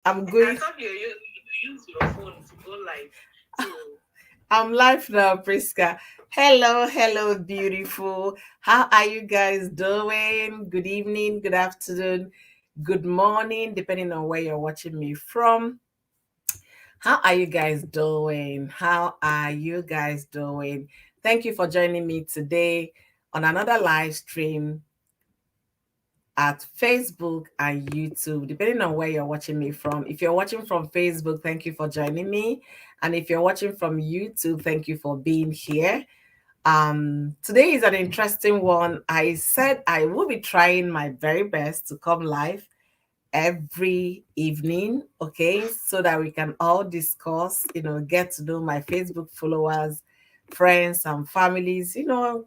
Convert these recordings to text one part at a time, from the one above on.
I'm going. I thought you use your phone to go live. So I'm live now, Priska. Hello, hello, beautiful. How are you guys doing? Good evening, good afternoon, good morning, depending on where you're watching me from. How are you guys doing? How are you guys doing? Thank you for joining me today on another live stream at Facebook and YouTube, depending on where you're watching me from. If you're watching from Facebook, thank you for joining me. And if you're watching from YouTube, thank you for being here. Today is an interesting one. I said I will be trying my very best to come live every evening, okay, so that we can all discuss, get to know my Facebook followers, friends, and families,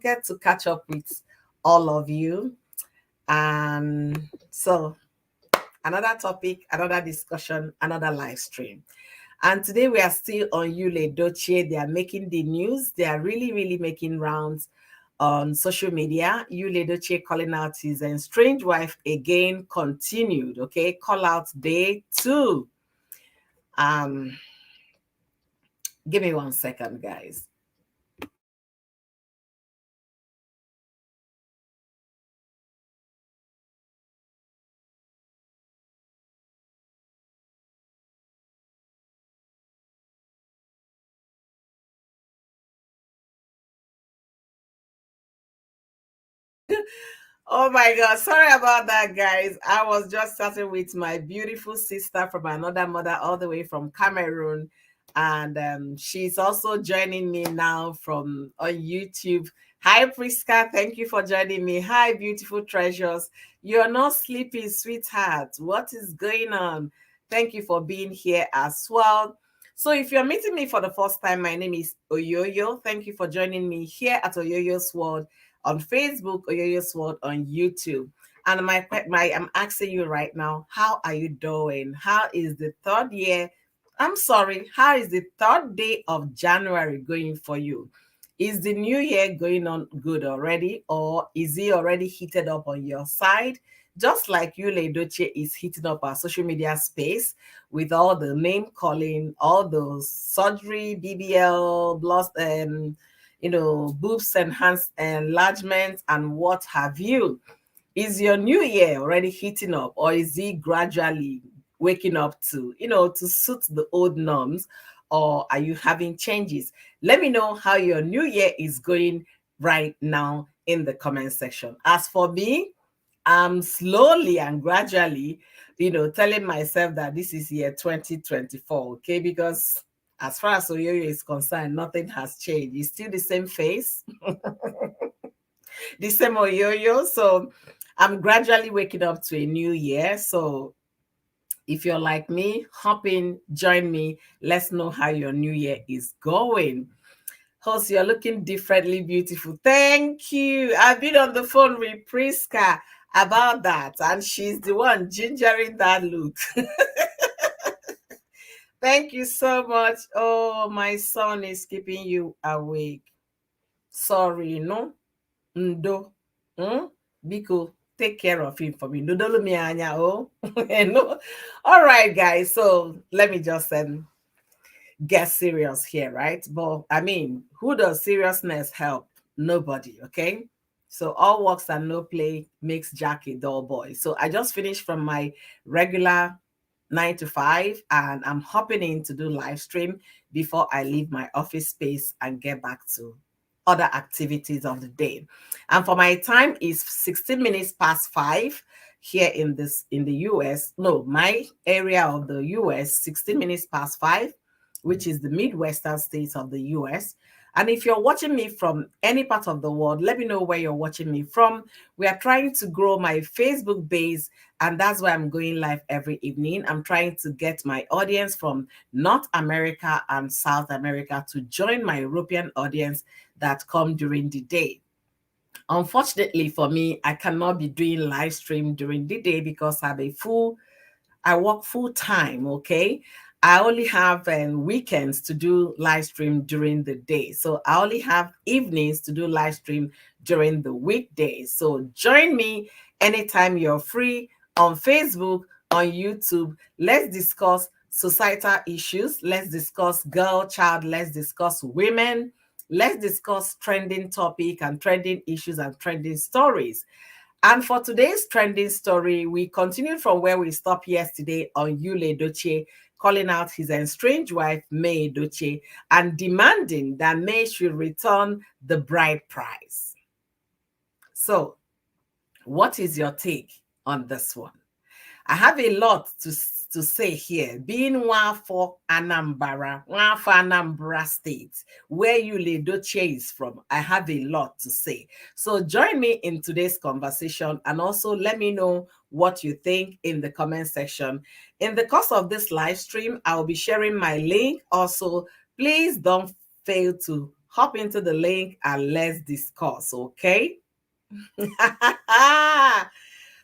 get to catch up with all of you. And so, another topic, another discussion, another live stream. And today we are still on Yul Edochie. They are making the news. They are really, really making rounds on social media. Yul Edochie calling out his estranged wife again continued. Okay, call out day 2. Um, Give me 1 second, guys. Oh my God. Sorry about that, guys. I was just starting with my beautiful sister from another mother, all the way from Cameroon. And she's also joining me now from on YouTube. Hi, Priska. Thank you for joining me. Hi, beautiful treasures. You're not sleeping, sweetheart. What is going on? Thank you for being here as well. So, if you're meeting me for the first time, my name is Oyoyo. Thank you for joining me here at Oyoyo's World on Facebook or your Sword on YouTube. And I'm asking you right now, how are you doing? How is the third year? I'm sorry, how is the third day of January going for you? Is the new year going on good already, or is it already heated up on your side? Just like Yul Edochie is heating up our social media space with all the name calling, all those surgery, BBL, boobs enhanced enlargement and what have you. Is your new year already heating up, or is it gradually waking up to suit the old norms, or are you having changes? Let me know how your new year is going right now in the comment section. As for me, I'm slowly and gradually, telling myself that this is year 2024, okay? Because as far as Oyoyo is concerned, nothing has changed. It's still the same face, the same Oyoyo. So I'm gradually waking up to a new year. So if you're like me, hop in, join me. Let's know how your new year is going. Host, you're looking differently beautiful. Thank you. I've been on the phone with Priska about that, and she's the one gingering that look. Thank you so much. Oh, my son is keeping you awake. Sorry, no? Ndo. Hmm? Biko, take care of him for me. Nodolo mi anya, oh. No. All right, guys. So let me just get serious here, right? But I mean, who does seriousness help? Nobody, okay? So all works and no play makes Jack a dull boy. So I just finished from my regular 9 to 5, and I'm hopping in to do live stream before I leave my office space and get back to other activities of the day. And for my time is 16 minutes past 5 here in the US. No, my area of the US, 16 minutes past 5, which is the Midwestern states of the US. And if you're watching me from any part of the world, let me know where you're watching me from. We are trying to grow my Facebook base, and that's why I'm going live every evening. I'm trying to get my audience from North America and South America to join my European audience that come during the day. Unfortunately for me, I cannot be doing live stream during the day because I work full time, okay? I only have weekends to do live stream during the day. So I only have evenings to do live stream during the weekdays. So join me anytime you're free on Facebook on YouTube. Let's discuss societal issues. Let's discuss girl child. Let's discuss women. Let's discuss trending topic and trending issues and trending stories. And for today's trending story, we continued from where we stopped yesterday on Yul Edochie calling out his estranged wife, May Edochie, and demanding that May should return the bride price. So, what is your take on this one? I have a lot to say here. Being one for Anambra State, where Yul Edochie is from, I have a lot to say. So join me in today's conversation and also let me know what you think in the comment section. In the course of this live stream, I will be sharing my link. Also, please don't fail to hop into the link and let's discuss, okay?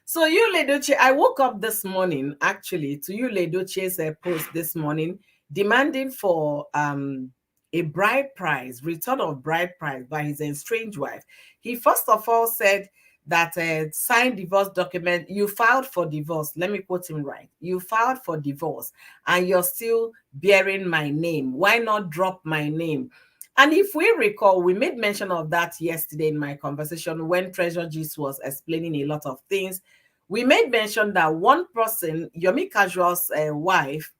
So Yul Edochie, I woke up this morning actually to Yul Edochie's post this morning demanding for a bride price, return of bride price by his estranged wife. He first of all said that signed divorce document, you filed for divorce. Let me quote him right. You filed for divorce and you're still bearing my name. Why not drop my name? And if we recall, we made mention of that yesterday in my conversation when Treasure Gist was explaining a lot of things. We made mention that one person, Yomi Casual's wife,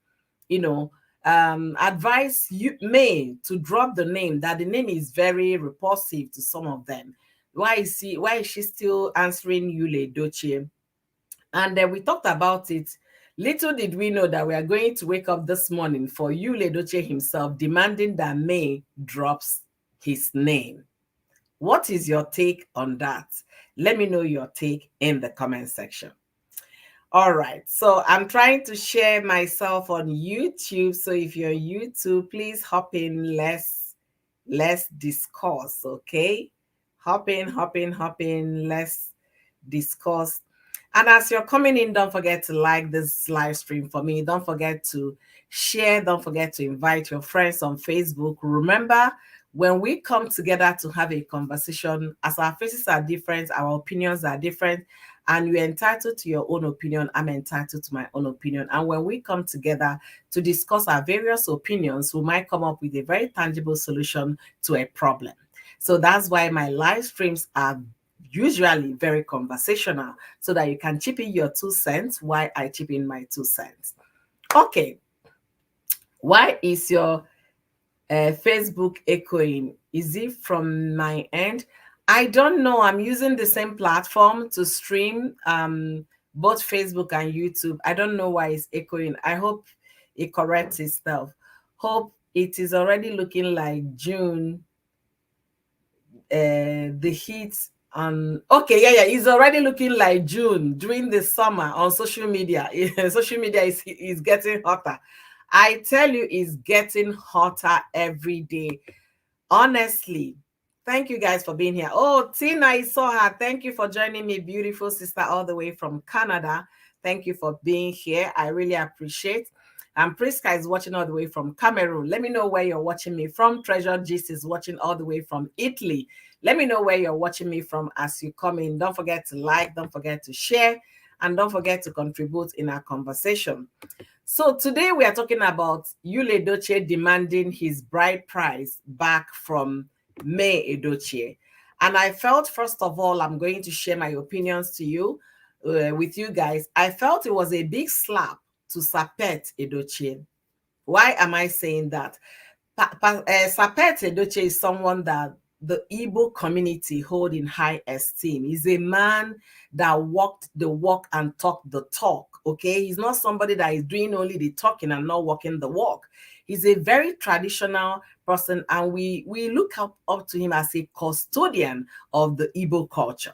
advised May to drop the name, that the name is very repulsive to some of them. Why is she still answering Yul Edochie? And then we talked about it. Little did we know that we are going to wake up this morning for Yul Edochie himself demanding that May drops his name. What is your take on that? Let me know your take in the comment section. All right, so I'm trying to share myself on YouTube. So if you're YouTube, please hop in. Let's discuss, okay? Hop in. Let's discuss. And as you're coming in, don't forget to like this live stream for me. Don't forget to share. Don't forget to invite your friends on Facebook. Remember, when we come together to have a conversation, as our faces are different, our opinions are different, and you're entitled to your own opinion, I'm entitled to my own opinion. And when we come together to discuss our various opinions, we might come up with a very tangible solution to a problem. So that's why my live streams are usually very conversational, so that you can chip in your 2 cents while I chip in my 2 cents. Okay. Why is your Facebook echoing? Is it from my end? I don't know. I'm using the same platform to stream both Facebook and YouTube. I don't know why it's echoing. I hope it corrects itself. Hope it is already looking like June. The heat okay, yeah, it's already looking like June during the summer on social media. Social media is getting hotter. I tell you, it's getting hotter every day. Honestly, thank you guys for being here. Oh, Tina, I saw her. Thank you for joining me, beautiful sister, all the way from Canada. Thank you for being here. I really appreciate. And Priska is watching all the way from Cameroon. Let me know where you're watching me from. Treasure Gist is watching all the way from Italy. Let me know where you're watching me from as you come in. Don't forget to like, don't forget to share, and don't forget to contribute in our conversation. So today we are talking about Yul Edochie demanding his bride price back from May Edochie. And I felt, first of all, I'm going to share my opinions to you, with you guys. I felt it was a big slap to Sapet Edochie. Why am I saying that? Sapet Edochie is someone that the Igbo community hold in high esteem. He's a man that walked the walk and talked the talk. Okay, he's not somebody that is doing only the talking and not walking the walk. He's a very traditional person, and we look up to him as a custodian of the Igbo culture.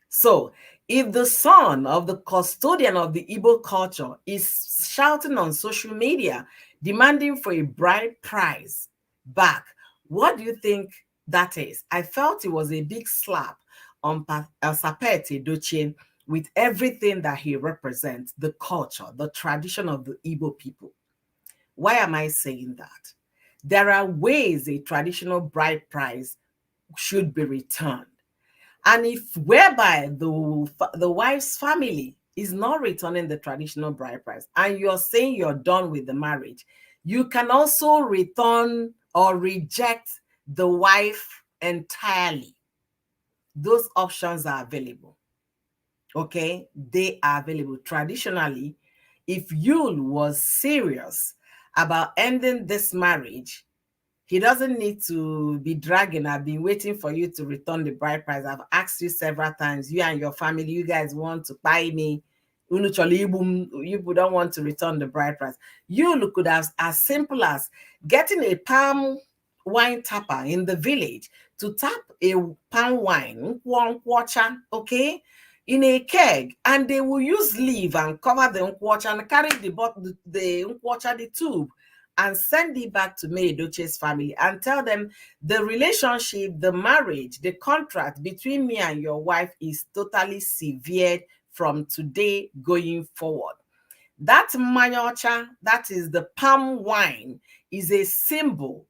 So if the son of the custodian of the Igbo culture is shouting on social media, demanding for a bride price back, what do you think that is? I felt it was a big slap on Sapet Edochie with everything that he represents, the culture, the tradition of the Igbo people. Why am I saying that? There are ways a traditional bride price should be returned. And if whereby the wife's family is not returning the traditional bride price, and you're saying you're done with the marriage, you can also return or reject the wife entirely. Those options are available. Okay, they are available. Traditionally, if Yul was serious about ending this marriage, he doesn't need to be dragging. I've been waiting for you to return the bride price. I've asked you several times. You and your family, you guys want to buy me. You don't want to return the bride price. You could have as simple as getting a palm wine tapper in the village to tap a palm wine, okay, in a keg, and they will use leaf and cover the nkwacha and carry the nkwacha, the tube, and send it back to May Edochie's family and tell them the relationship, the marriage, the contract between me and your wife is totally severed from today going forward. That manyocha, that is the palm wine, is a symbol,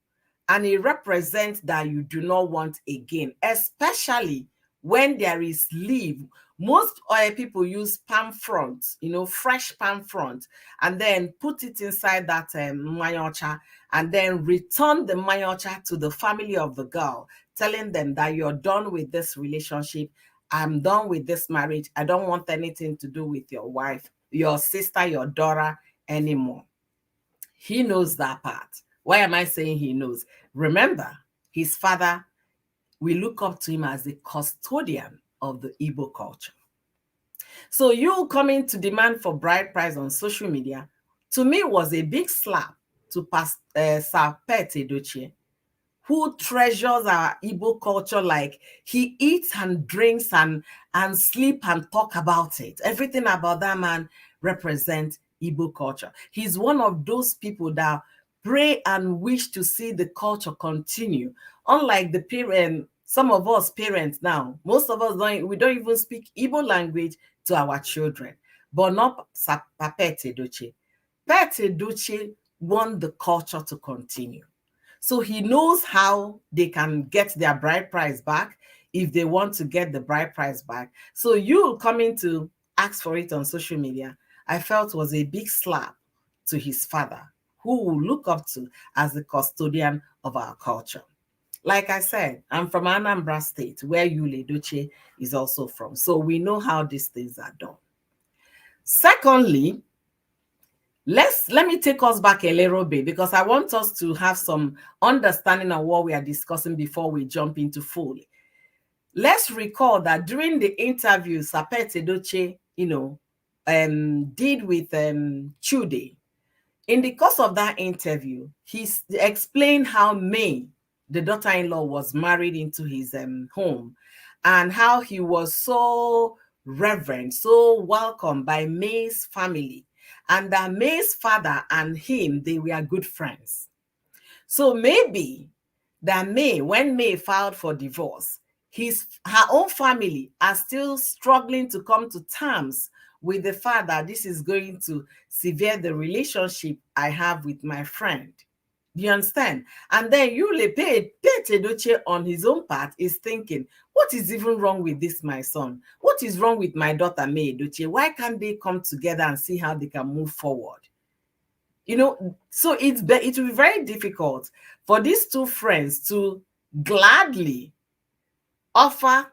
and it represents that you do not want again, especially when there is leaf. Most people use palm front, fresh palm front, and then put it inside that manyocha, and then return the manyocha to the family of the girl, telling them that you're done with this relationship. I'm done with this marriage. I don't want anything to do with your wife, your sister, your daughter anymore. He knows that part. Why am I saying he knows? Remember, his father, we look up to him as the custodian of the Igbo culture. So you coming to demand for bride price on social media, to me, was a big slap to Sir Pet Edochie, who treasures our Igbo culture like he eats and drinks and sleep and talk about it. Everything about that man represents Igbo culture. He's one of those people that pray and wish to see the culture continue. Unlike the parent, some of us parents now, most of us don't even speak Igbo language to our children, but not Pet Edochie. Pet Edochie want the culture to continue. So he knows how they can get their bride price back if they want to get the bride price back. So you coming to ask for it on social media, I felt was a big slap to his father, who will look up to as the custodian of our culture. Like I said, I'm from Anambra State, where Yul Edochie is also from. So we know how these things are done. Secondly, let me take us back a little bit, because I want us to have some understanding of what we are discussing before we jump into fully. Let's recall that during the interview Pet Edochie, did with Chude, in the course of that interview, he explained how May, the daughter-in-law, was married into his home, and how he was so reverent, so welcomed by May's family, and that May's father and him, they were good friends. So maybe that May, when May filed for divorce, her own family are still struggling to come to terms with the fact that this is going to sever the relationship I have with my friend. Do you understand? And then Yul Edochie on his own part is thinking, what is even wrong with this, my son? What is wrong with my daughter, May Edochie? Why can't they come together and see how they can move forward? So it will be very difficult for these two friends to gladly offer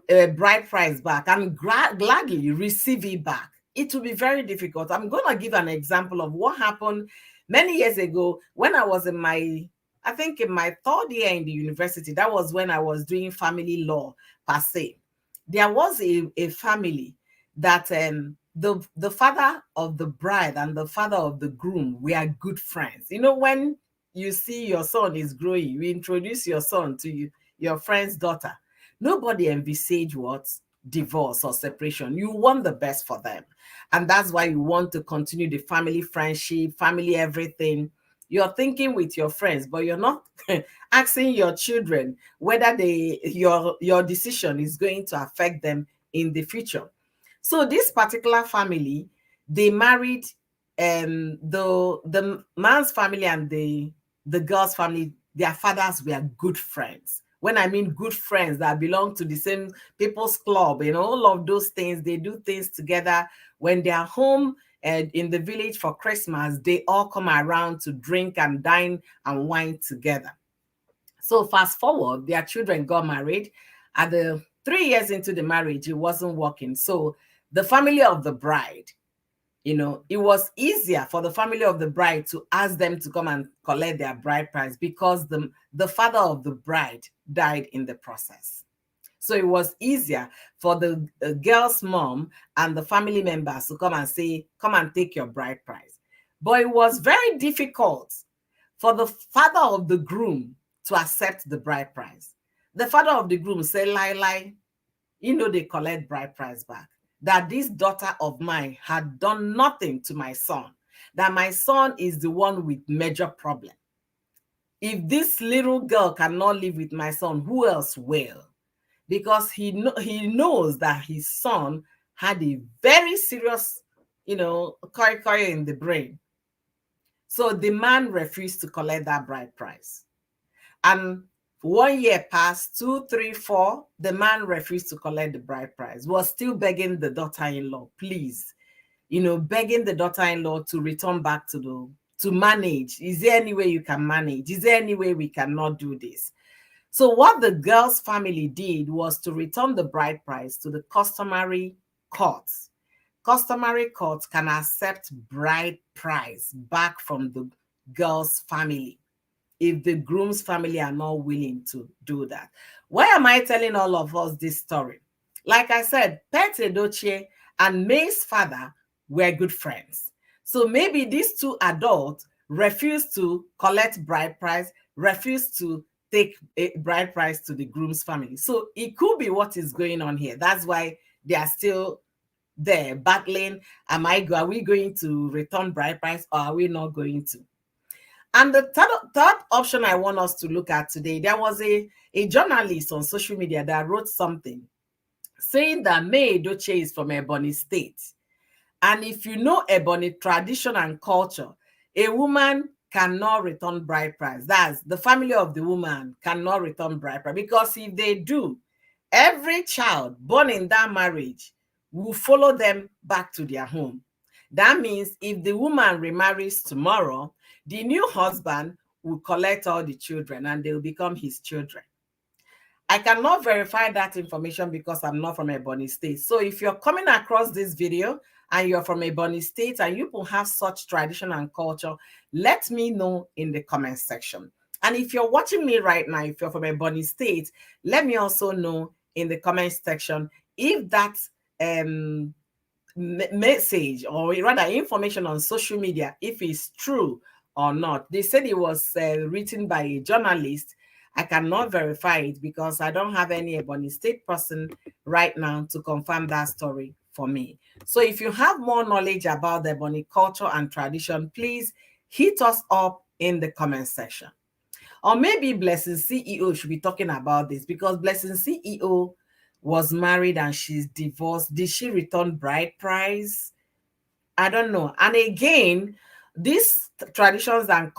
a bride price back and gladly receive it back. It will be very difficult. I'm going to give an example of what happened many years ago when I was in my third year in the university. That was when I was doing family law per se. There was a family that the father of the bride and the father of the groom were good friends. When you see your son is growing, you introduce your son to your friend's daughter. Nobody envisage what? Divorce or separation. You want the best for them. And that's why you want to continue the family friendship, family everything. You're thinking with your friends, but you're not asking your children whether your decision is going to affect them in the future. So this particular family, they married the man's family and the girl's family. Their fathers were good friends. When I mean good friends that belong to the same people's club, all of those things, they do things together. When they are home and in the village for Christmas, they all come around to drink and dine and wine together. So fast forward, their children got married. At the 3 years into the marriage, it wasn't working. So the family of the bride, it was easier for the family of the bride to ask them to come and collect their bride price because the father of the bride died in the process. So it was easier for the girl's mom and the family members to come and say, come and take your bride price. But it was very difficult for the father of the groom to accept the bride price. The father of the groom said, lie, they collect bride price back. That this daughter of mine had done nothing to my son. That my son is the one with major problem. If this little girl cannot live with my son, who else will? Because he knows that his son had a very serious, koi in the brain. So the man refused to collect that bride price. And 1 year passed, 2, 3, 4, the man refused to collect the bride price, was still begging the daughter-in-law, please, begging the daughter-in-law to return back to manage. Is there any way you can manage? Is there any way we cannot do this? So what the girl's family did was to return the bride price to the customary courts. Customary courts can accept bride price back from the girl's family if the groom's family are not willing to do that. Why am I telling all of us this story? Like I said, May Edochie and May's father were good friends. So maybe these two adults refused to collect bride price, refused to take a bride price to the groom's family. So it could be what is going on here. That's why they are still there battling. Are we going to return bride price or are we not going to? And the third option I want us to look at today, there was a journalist on social media that wrote something saying that May Edochie is from Ebonyi State. And if you know Ebonyi tradition and culture, a woman cannot return bride price. That's the family of the woman cannot return bride price, because if they do, every child born in that marriage will follow them back to their home. That means if the woman remarries tomorrow, the new husband will collect all the children and they will become his children. I cannot verify that information because I'm not from Ebonyi State. So if you're coming across this video and you're from Ebonyi State and you will have such tradition and culture, let me know in the comment section. And if you're watching me right now, if you're from Ebonyi State, let me also know in the comment section if that message, or rather information on social media, if it's true or not. They said it was written by a journalist. I cannot verify it because I don't have any Ebonyi State person right now to confirm that story for me. So if you have more knowledge about the Ebonyi culture and tradition, please hit us up in the comment section. Or maybe Blessing CEO should be talking about this, because Blessing CEO was married and she's divorced. Did she return bride price? I don't know. And again, these traditions and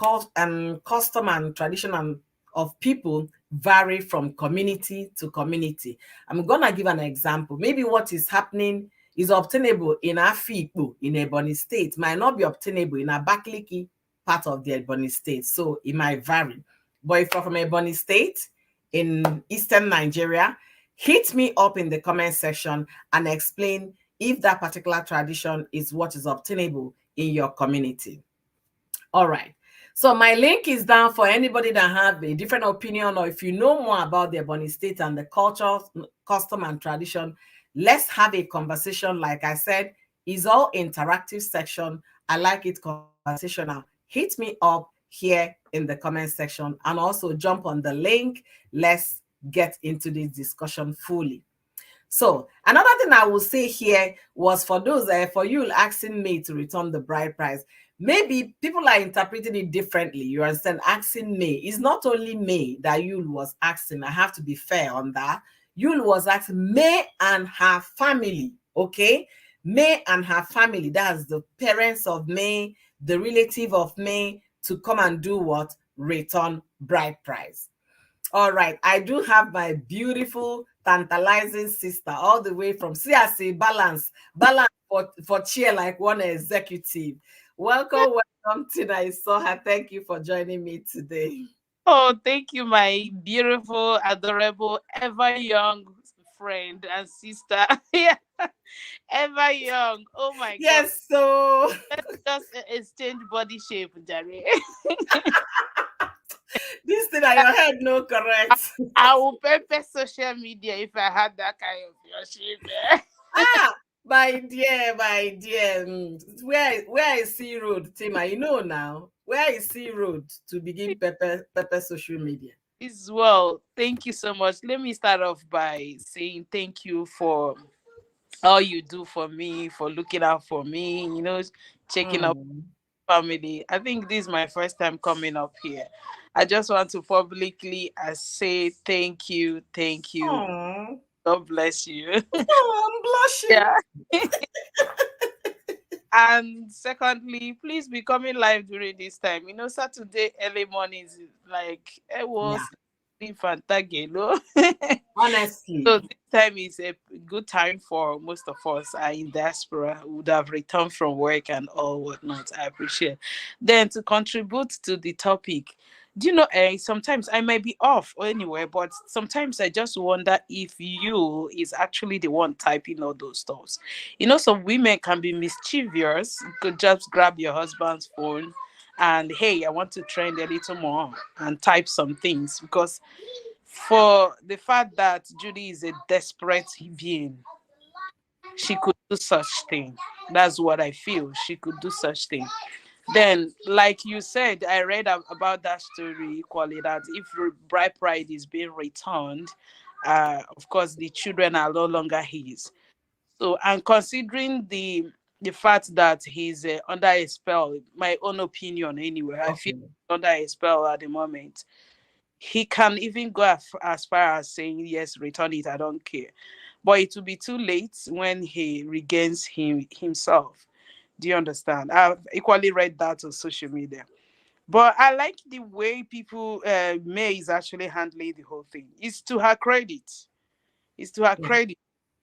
custom and tradition of people vary from community to community. I'm gonna give an example. Maybe what is happening is obtainable in Afikpo in Ebonyi State might not be obtainable in Abakaliki part of the Ebonyi State. So it might vary. But if you're from Ebonyi State in Eastern Nigeria, hit me up in the comment section and explain if that particular tradition is what is obtainable in your community. All right. So my link is down for anybody that have a different opinion, or if you know more about the Ebonyi State and the culture, custom, and tradition, let's have a conversation. Like I said, it's all interactive section. I like it conversational. Hit me up here in the comment section and also jump on the link. Let's get into this discussion fully. So another thing I will say here was for those for you asking me to return the bride price. Maybe people are interpreting it differently. You understand? Asking May. It's not only May that Yul was asking. I have to be fair on that. Yul was asking May and her family. Okay? May and her family. That's the parents of May, the relative of May, to come and do what? Return bride price. All right. I do have my beautiful, tantalizing sister all the way from CRC balance for cheer like one executive. Welcome, welcome, Tina. I saw her. Thank you for joining me today. Oh, thank you, my beautiful, adorable, ever young friend and sister. Yeah, ever young. Oh my God. Yes, so Let's just exchange body shape, Jerry. this thing at your head, no correct. I will pepper social media if I had that kind of your shape. Ah, my dear. Where is C Road, Tima? You know now. Where is C Road to begin pepper social media? As well, thank you so much. Let me start off by saying thank you for all you do for me, for looking out for me, checking up Mm. family. I think this is my first time coming up here. I just want to publicly say thank you, thank you. Oh, God bless you. I'm blushing. Yeah. And secondly, please be coming live during this time. Saturday early mornings is like it Yeah, was Fantagelo. honestly. So this time is a good time for most of us are in diaspora who would have returned from work and all whatnot. I appreciate. Then to contribute to the topic, do you know? Sometimes I might be off or anywhere, but sometimes I just wonder if you is actually the one typing all those stuffs. Some women can be mischievous. You could just grab your husband's phone and hey, I want to trend a little more and type some things because for the fact that Judy is a desperate being, she could do such thing. That's what I feel. She could do such thing. Then, like you said, I read about that story equally that if bride pride is being returned, of course the children are no longer his. So, and considering the fact that he's under a spell, my own opinion anyway, I feel Okay. under a spell at the moment. He can even go as far as saying, yes, return it, I don't care. But it will be too late when he regains himself. Do you understand? I've equally read that on social media. But I like the way people, May is actually handling the whole thing. It's to her credit. It's to her Yeah. credit.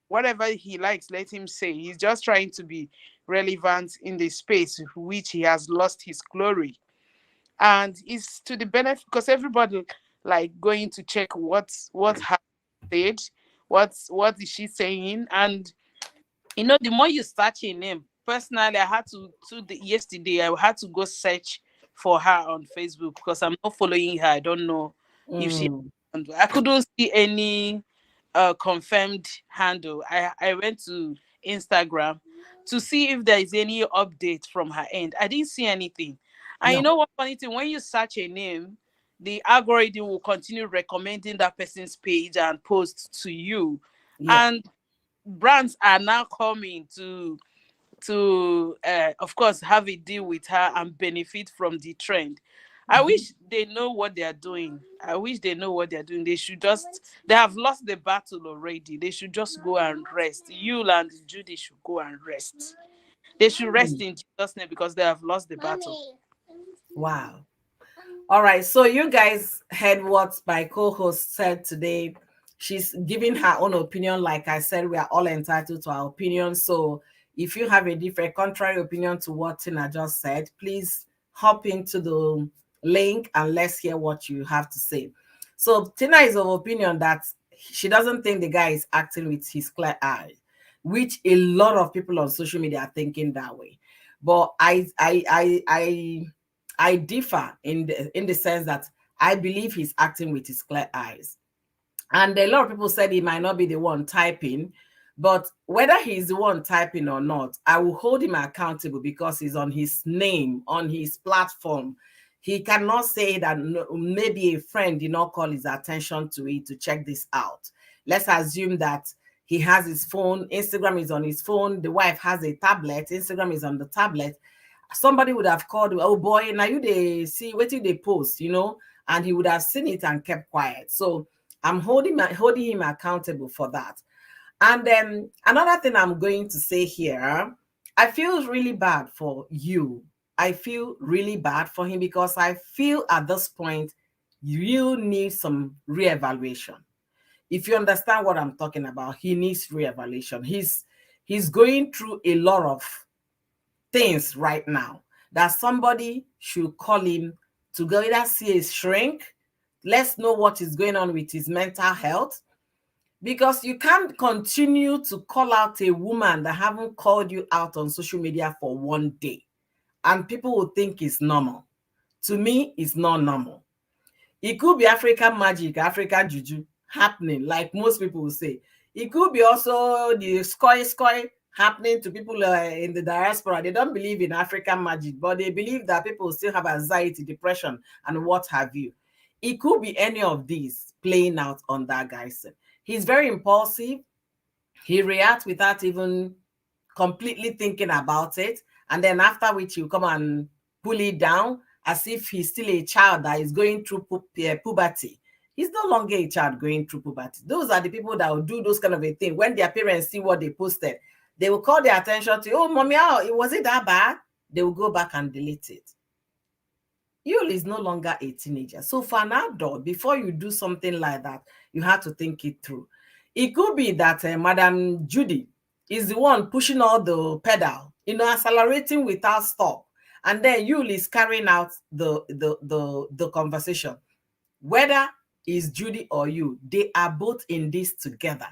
Whatever he likes, let him say. He's just trying to be relevant in the space which he has lost his glory, and it's to the benefit because everybody like going to check what her said, what is she saying, and the more you search her name, personally, I had yesterday, I had to go search for her on Facebook because I'm not following her. I don't know if she, Mm. and I couldn't see any confirmed handle. I went to Instagram to see if there is any update from her end. I didn't see anything. And you No. know what funny thing? When you search a name, the algorithm will continue recommending that person's page and post to you. Yeah. And brands are now coming to of course have a deal with her and benefit from the trend. I Mhm. wish they know what they are doing. I wish they know what they're doing. They have lost the battle already. They should just go and rest. Yul and Judy should go and rest. They should rest Mm. in Jesus' name because they have lost the battle. Wow. All right, so you guys heard what my co-host said today. She's giving her own opinion. Like I said, we are all entitled to our opinion. So if you have a different contrary opinion to what Tina just said, please hop into the link and let's hear what you have to say. So Tina is of opinion that she doesn't think the guy is acting with his clear eye, which a lot of people on social media are thinking that way. But I differ in the sense that I believe he's acting with his clear eyes. And a lot of people said he might not be the one typing, but whether he's the one typing or not, I will hold him accountable because he's on his name, on his platform. He cannot say that maybe a friend did not call his attention to it to check this out. Let's assume that he has his phone, Instagram is on his phone, the wife has a tablet, Instagram is on the tablet. Somebody would have called, oh boy, now you they see what they post, and he would have seen it and kept quiet. So I'm holding him accountable for that. And then another thing I'm going to say here, I feel really bad for you. I feel really bad for him because I feel at this point You need some reevaluation. If you understand what I'm talking about, he needs reevaluation. He's going through a lot of things right now that somebody should call him to go either see a shrink. Let's know what is going on with his mental health, because you can't continue to call out a woman that haven't called you out on social media for one day and people will think it's normal. To me, it's not normal. It could be African magic, African juju happening, like most people will say. It could be also the skoy happening to people in the diaspora. They don't believe in African magic, but they believe that people still have anxiety, depression, and what have you. It could be any of these playing out on that guy's. He's very impulsive. He reacts without even completely thinking about it. And then after which you come and pull it down as if he's still a child that is going through puberty. He's no longer a child going through puberty. Those are the people that will do those kind of a thing. When their parents see what they posted, they will call their attention to, oh, mommy, oh, was it that bad? They will go back and delete it. Yul is no longer a teenager. So for an adult, before you do something like that, you have to think it through. It could be that Madam Judy is the one pushing all the pedal, accelerating without stop. And then Yul is carrying out the conversation. Whether it's Judy or you, they are both in this together.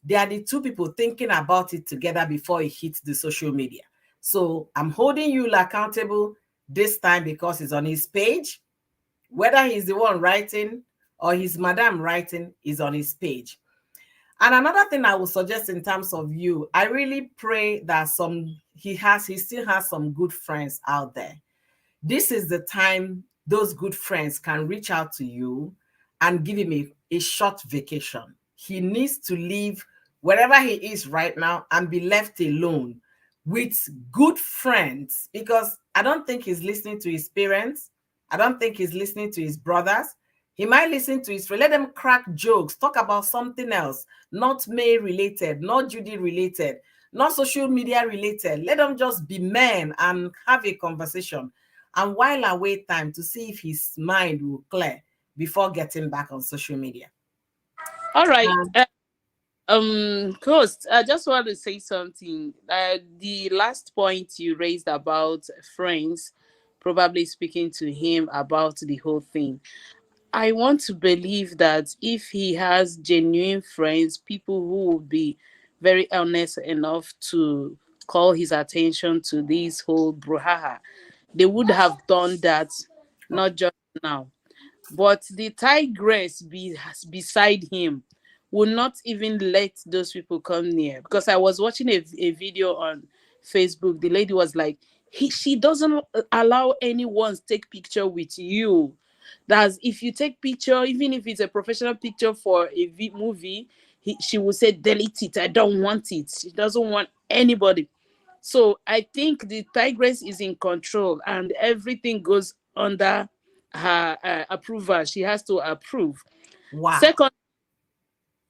They are the two people thinking about it together before it hits the social media. So I'm holding Yul accountable this time because it's on his page. Whether he's the one writing or his madam writing is on his page. And another thing I would suggest in terms of you, I really pray that he still has some good friends out there. This is the time those good friends can reach out to you and give him a short vacation. He needs to leave wherever he is right now and be left alone with good friends, because I don't think he's listening to his parents. I don't think he's listening to his brothers. He might listen to his friends. Let them crack jokes, talk about something else, not May related, not Judy related, not social media related. Let them just be men and have a conversation. And while I wait time to see if his mind will clear before getting back on social media. All right. Coast, I just want to say something. The last point you raised about friends probably speaking to him about the whole thing. I want to believe that if he has genuine friends, people who will be very honest enough to call his attention to this whole brouhaha, they would have done that, not just now. But the tigress beside him will not even let those people come near. Because I was watching a video on Facebook. The lady was like, she doesn't allow anyone to take picture with you. That's if you take picture, even if it's a professional picture for a movie, she will say, delete it. I don't want it. She doesn't want anybody. So I think the tigress is in control and everything goes under her approval. She has to approve. Wow.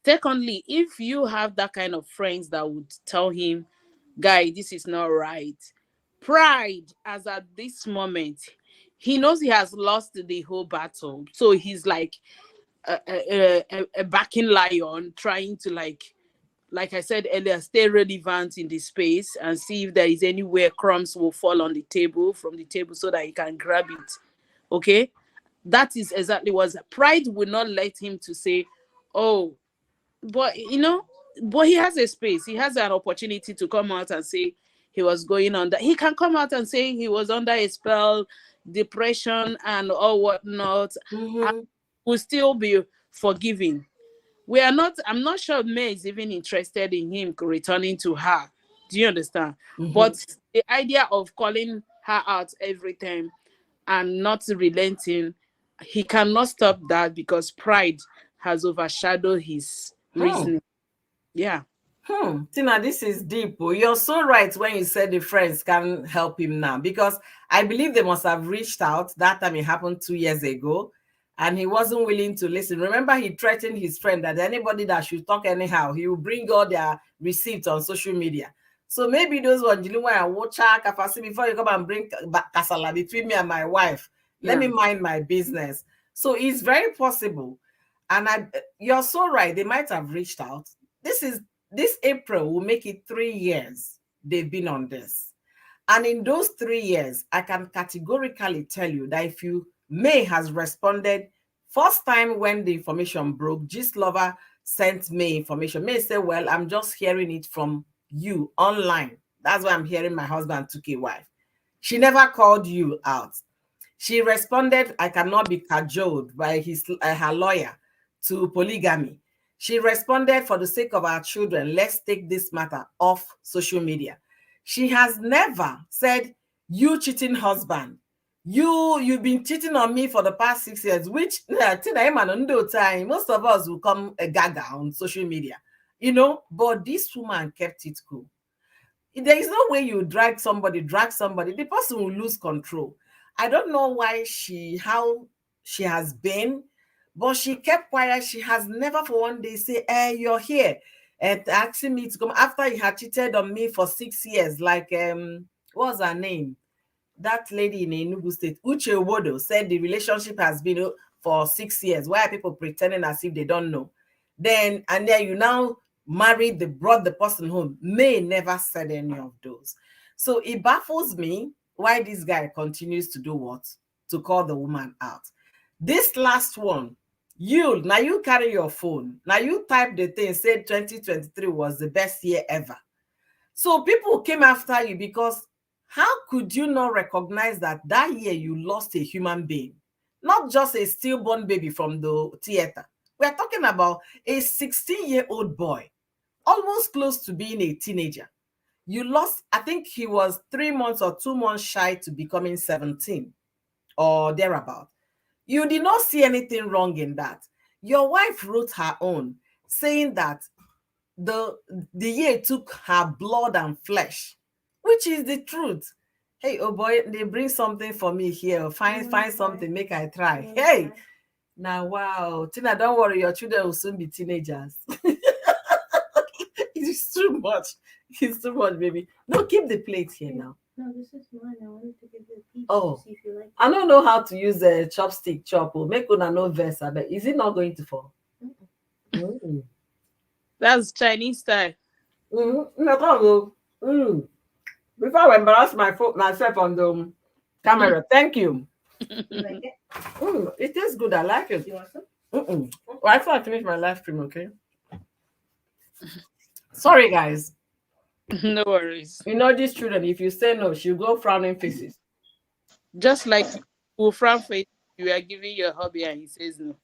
Secondly, if you have that kind of friends that would tell him, guy, this is not right. Pride, as at this moment, he knows he has lost the whole battle. So he's like a backing lion trying to like I said earlier, stay relevant in the space and see if there is anywhere crumbs will fall on the table from the table so that he can grab it. Okay? That is exactly what pride will not let him to say, oh, but but he has a space. He has an opportunity to come out and say he was going under. He can come out and say he was under a spell, depression, and all whatnot. And will still be forgiving. I'm not sure May is even interested in him returning to her. Do you understand? But the idea of calling her out every time and not relenting, he cannot stop that because pride has overshadowed his reasoning. Yeah. Tina, this is deep. You're so right when you said the friends can help him now, because I believe they must have reached out. That time it happened 2 years ago and he wasn't willing to listen. Remember, he threatened his friend that anybody that should talk anyhow, he will bring all their receipts on social media. So maybe those ones, before you come and bring kasala between me and my wife, let me mind my business. So it's very possible. And you're so right. They might have reached out. This April will make it 3 years they've been on this. And in those 3 years, I can categorically tell you that if you May has responded first time when the information broke, Gist Lover sent May information. May said, well, I'm just hearing it from you online. That's why I'm hearing my husband took a wife. She never called you out. She responded, I cannot be cajoled by her lawyer to polygamy. She responded, for the sake of our children, let's take this matter off social media. She has never said, you cheating husband, you've been cheating on me for the past 6 years, which most of us will come a gaga on social media, but this woman kept it cool. There is no way you drag somebody, the person will lose control. I don't know how she has been, but she kept quiet. She has never for one day say, you're here and asking me to come after he had cheated on me for 6 years. Like, what's her name? That lady in Enugu State, Uche Owodo, said the relationship has been for 6 years. Why are people pretending as if they don't know? And then you now brought the person home. May never said any of those. So it baffles me why this guy continues to do what? To call the woman out. This last one, now you carry your phone. Now you type the thing, said 2023 was the best year ever. So people came after you because how could you not recognize that year you lost a human being? Not just a stillborn baby from the theater. We're talking about a 16-year-old boy, almost close to being a teenager. You lost, I think he was 3 months or 2 months shy to becoming 17 or thereabout. You did not see anything wrong in that. Your wife wrote her own, saying that the year took her blood and flesh, which is the truth. Hey, oh boy, they bring something for me here. Find something, make I try. Hey, now wow, Tina, don't worry, your children will soon be teenagers. It's too much. It's too much, baby. No, keep the plate here now. No, this is mine. I wanted to give you a piece to see if you like it. I don't know how to use a chopstick chop. Make una no verse, but is it not going to fall? That's Chinese style. No, before I embarrass myself on the camera, thank you. You like it? It tastes good. I like it. You want some? Well, after I finish my live stream, okay? Sorry, guys. No worries. These children, if you say no, she'll go frowning faces. Just like who frown face, you are giving your hobby and he says no.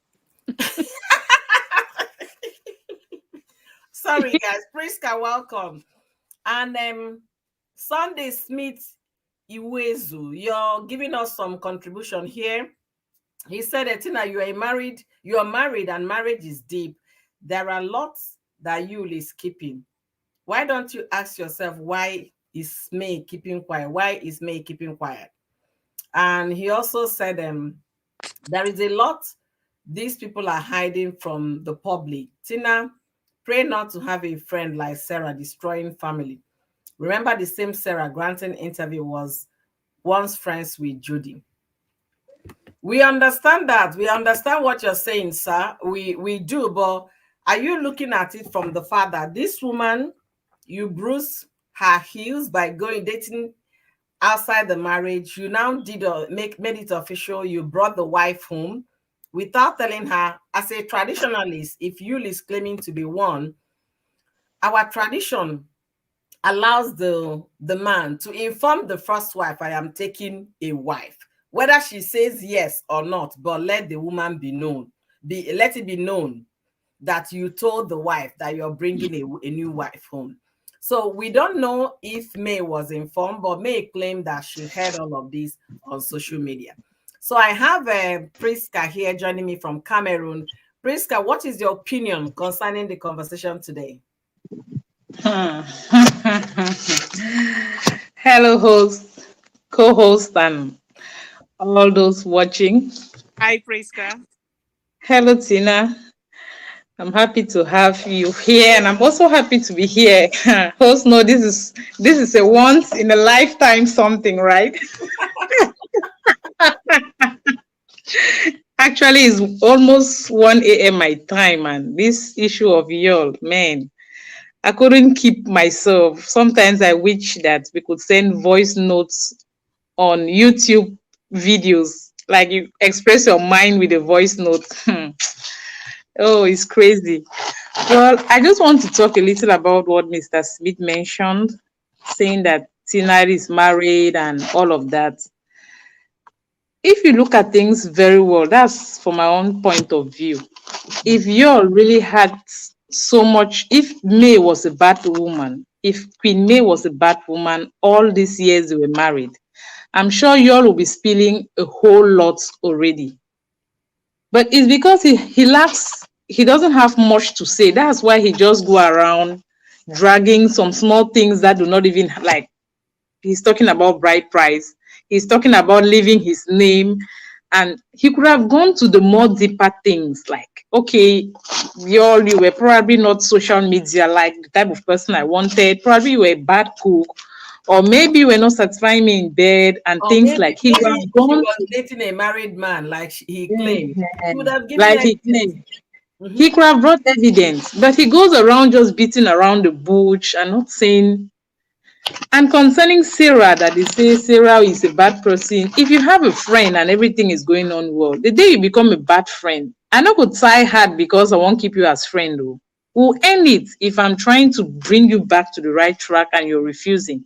Sorry, guys. Priska, welcome. And Sunday Smith Iwezu, you're giving us some contribution here. He said, Tina, you are married and marriage is deep. There are lots that Yul is keeping. Why don't you ask yourself, why is May keeping quiet? Why is May keeping quiet? And he also said, there is a lot these people are hiding from the public. Tina, pray not to have a friend like Sarah destroying family. Remember, the same Sarah granting interview was once friends with Judy. We understand that. We understand what you're saying, sir. We do, but are you looking at it from the fact that this woman, you bruised her heels by dating outside the marriage? You now made it official. You brought the wife home without telling her. As a traditionalist, if Yul is claiming to be one, our tradition allows the man to inform the first wife, I am taking a wife, whether she says yes or not, but let the woman be known. Let it be known that you told the wife that you're bringing a new wife home. So we don't know if May was informed, but May claimed that she heard all of this on social media. So I have Priska here joining me from Cameroon. Priska, what is your opinion concerning the conversation today? Hello, host, co-host, and all those watching. Hi, Priska. Hello, Tina. I'm happy to have you here, and I'm also happy to be here. Host, no, this is a once in a lifetime something, right? Actually, it's almost 1 a.m. my time, and this issue of y'all, man, I couldn't keep myself. Sometimes I wish that we could send voice notes on YouTube videos, like you express your mind with a voice note. Oh, it's crazy. Well, I just want to talk a little about what Mr. Smith mentioned, saying that Tina is married and all of that. If you look at things very well, that's from my own point of view. If y'all really had so much, if May was a bad woman, if Queen May was a bad woman, all these years they were married, I'm sure y'all will be spilling a whole lot already. But it's because he lacks, he doesn't have much to say. That's why he just go around dragging some small things that do not even like. He's talking about bride price. He's talking about leaving his name. And he could have gone to the more deeper things like, okay, you were probably not social media like the type of person I wanted. Probably you were a bad cook. Or maybe you were not satisfying me in bed and Or things maybe like he could maybe have she gone was dating a married man, like he claimed. He would to, have given like he evidence. claimed. Mhm. He could have brought evidence, but he goes around just beating around the bush and not saying. And concerning Sarah, that they say Sarah is a bad person, if you have a friend and everything is going on well, the day you become a bad friend, I not go try hard because I won't keep you as friend. Though. We'll end it if I'm trying to bring you back to the right track and you're refusing.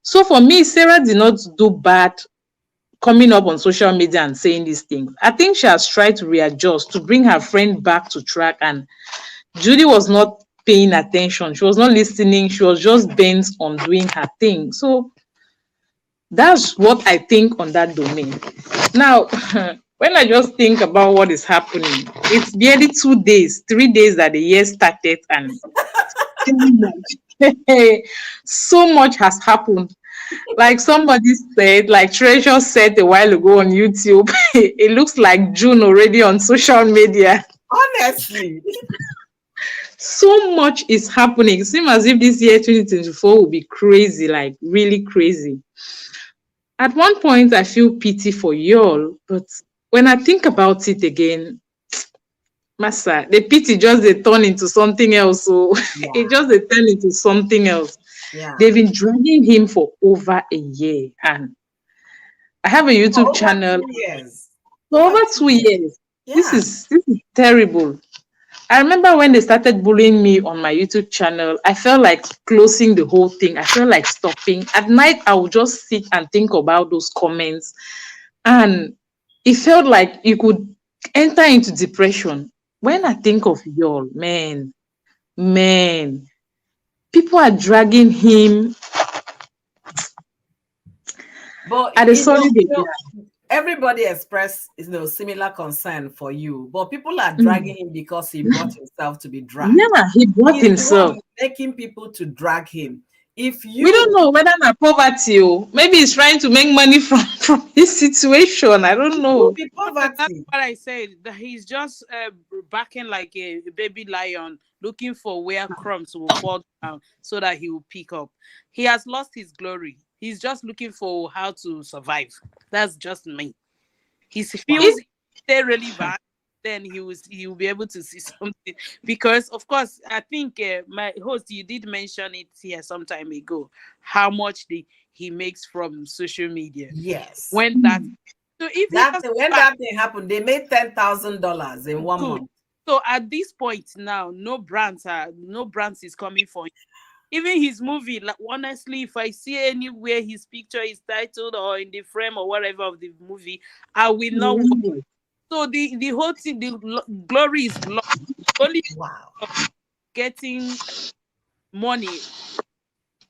So for me, Sarah did not do bad coming up on social media and saying these things. I think she has tried to readjust to bring her friend back to track, and Judy was not paying attention. She was not listening. She was just bent on doing her thing. So that's what I think on that domain. Now, when I just think about what is happening, it's barely 2 days, 3 days that the year started, and so much, so much has happened. Like somebody said, like Treasure said a while ago on YouTube, it looks like June already on social media. Honestly. So much is happening. It seems as if this year 2024 will be crazy, like really crazy. At one point, I feel pity for y'all, but when I think about it again, Massa, the pity just they turn into something else. So Yeah. it just they turn into something else. Yeah. They've been dragging him for over a year, and I have a For YouTube over channel 2 years. for Over over two 2 years. years. This Yeah. is this is terrible. I remember when they started bullying me on my YouTube channel, I felt like closing the whole thing. I felt like stopping. At night, I would just sit and think about those comments. And it felt like you could enter into depression. When I think of y'all, man, people are dragging him But at a solid area. everybody expressed similar concern for you. But people are Mm. dragging him because he brought himself to be dragged. Yeah, he brought He's the himself. one making people to drag him. If We don't you know whether na poverty. Oh. Maybe he's trying to make money from, from his situation. I don't it could know. be That's poverty. what I said. That he's just backing like a baby lion, looking for where crumbs will fall down so that he will pick up. He has lost his glory. He's just looking for how to survive. That's just me. He Wow. feels stay relevant, then he will be able to see something. Because of course, I think my host, you did mention it here some time ago, how much he makes from social media. Yes. When that, so if he That has when back, that thing happened, they made $10,000 in one good. month. So at this point now, no brands is coming for him. Even his movie, like honestly, if I see anywhere his picture is titled or in the frame or whatever of the movie, I will not watch. Mm. So the whole thing, the glory is lost. Only Wow. getting money,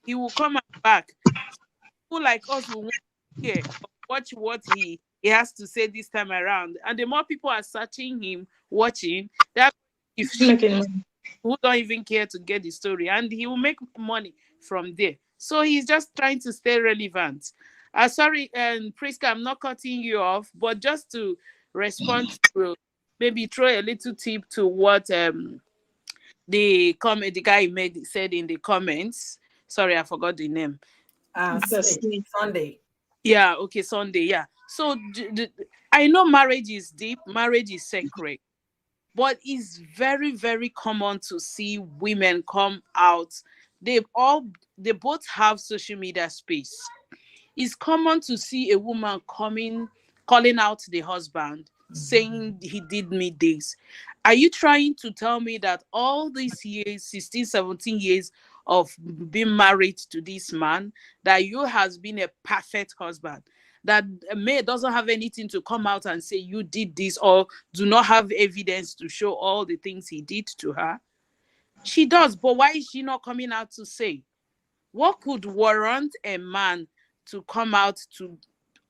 he will come back. People like us will want to hear, watch what he has to say this time around. And the more people are searching him, watching, that if Making money. who don't even care to get the story, and he will make money from there. So he's just trying to stay relevant. Sorry, and Priska, I'm not cutting you off, but just to respond to maybe throw a little tip to what the guy made said in the comments. Sorry, I forgot the name. That's Sunday. Yeah, okay, Sunday. Yeah. So I know marriage is deep, marriage is sacred, but it's very, very common to see women come out. They all they both have social media space. It's common to see a woman calling out the husband, saying he did me this. Are you trying to tell me that all these years, 16, 17 years of being married to this man, that you has been a perfect husband? That May doesn't have anything to come out and say you did this, or do not have evidence to show all the things he did to her? She does, but why is she not coming out to say? What could warrant a man to come out to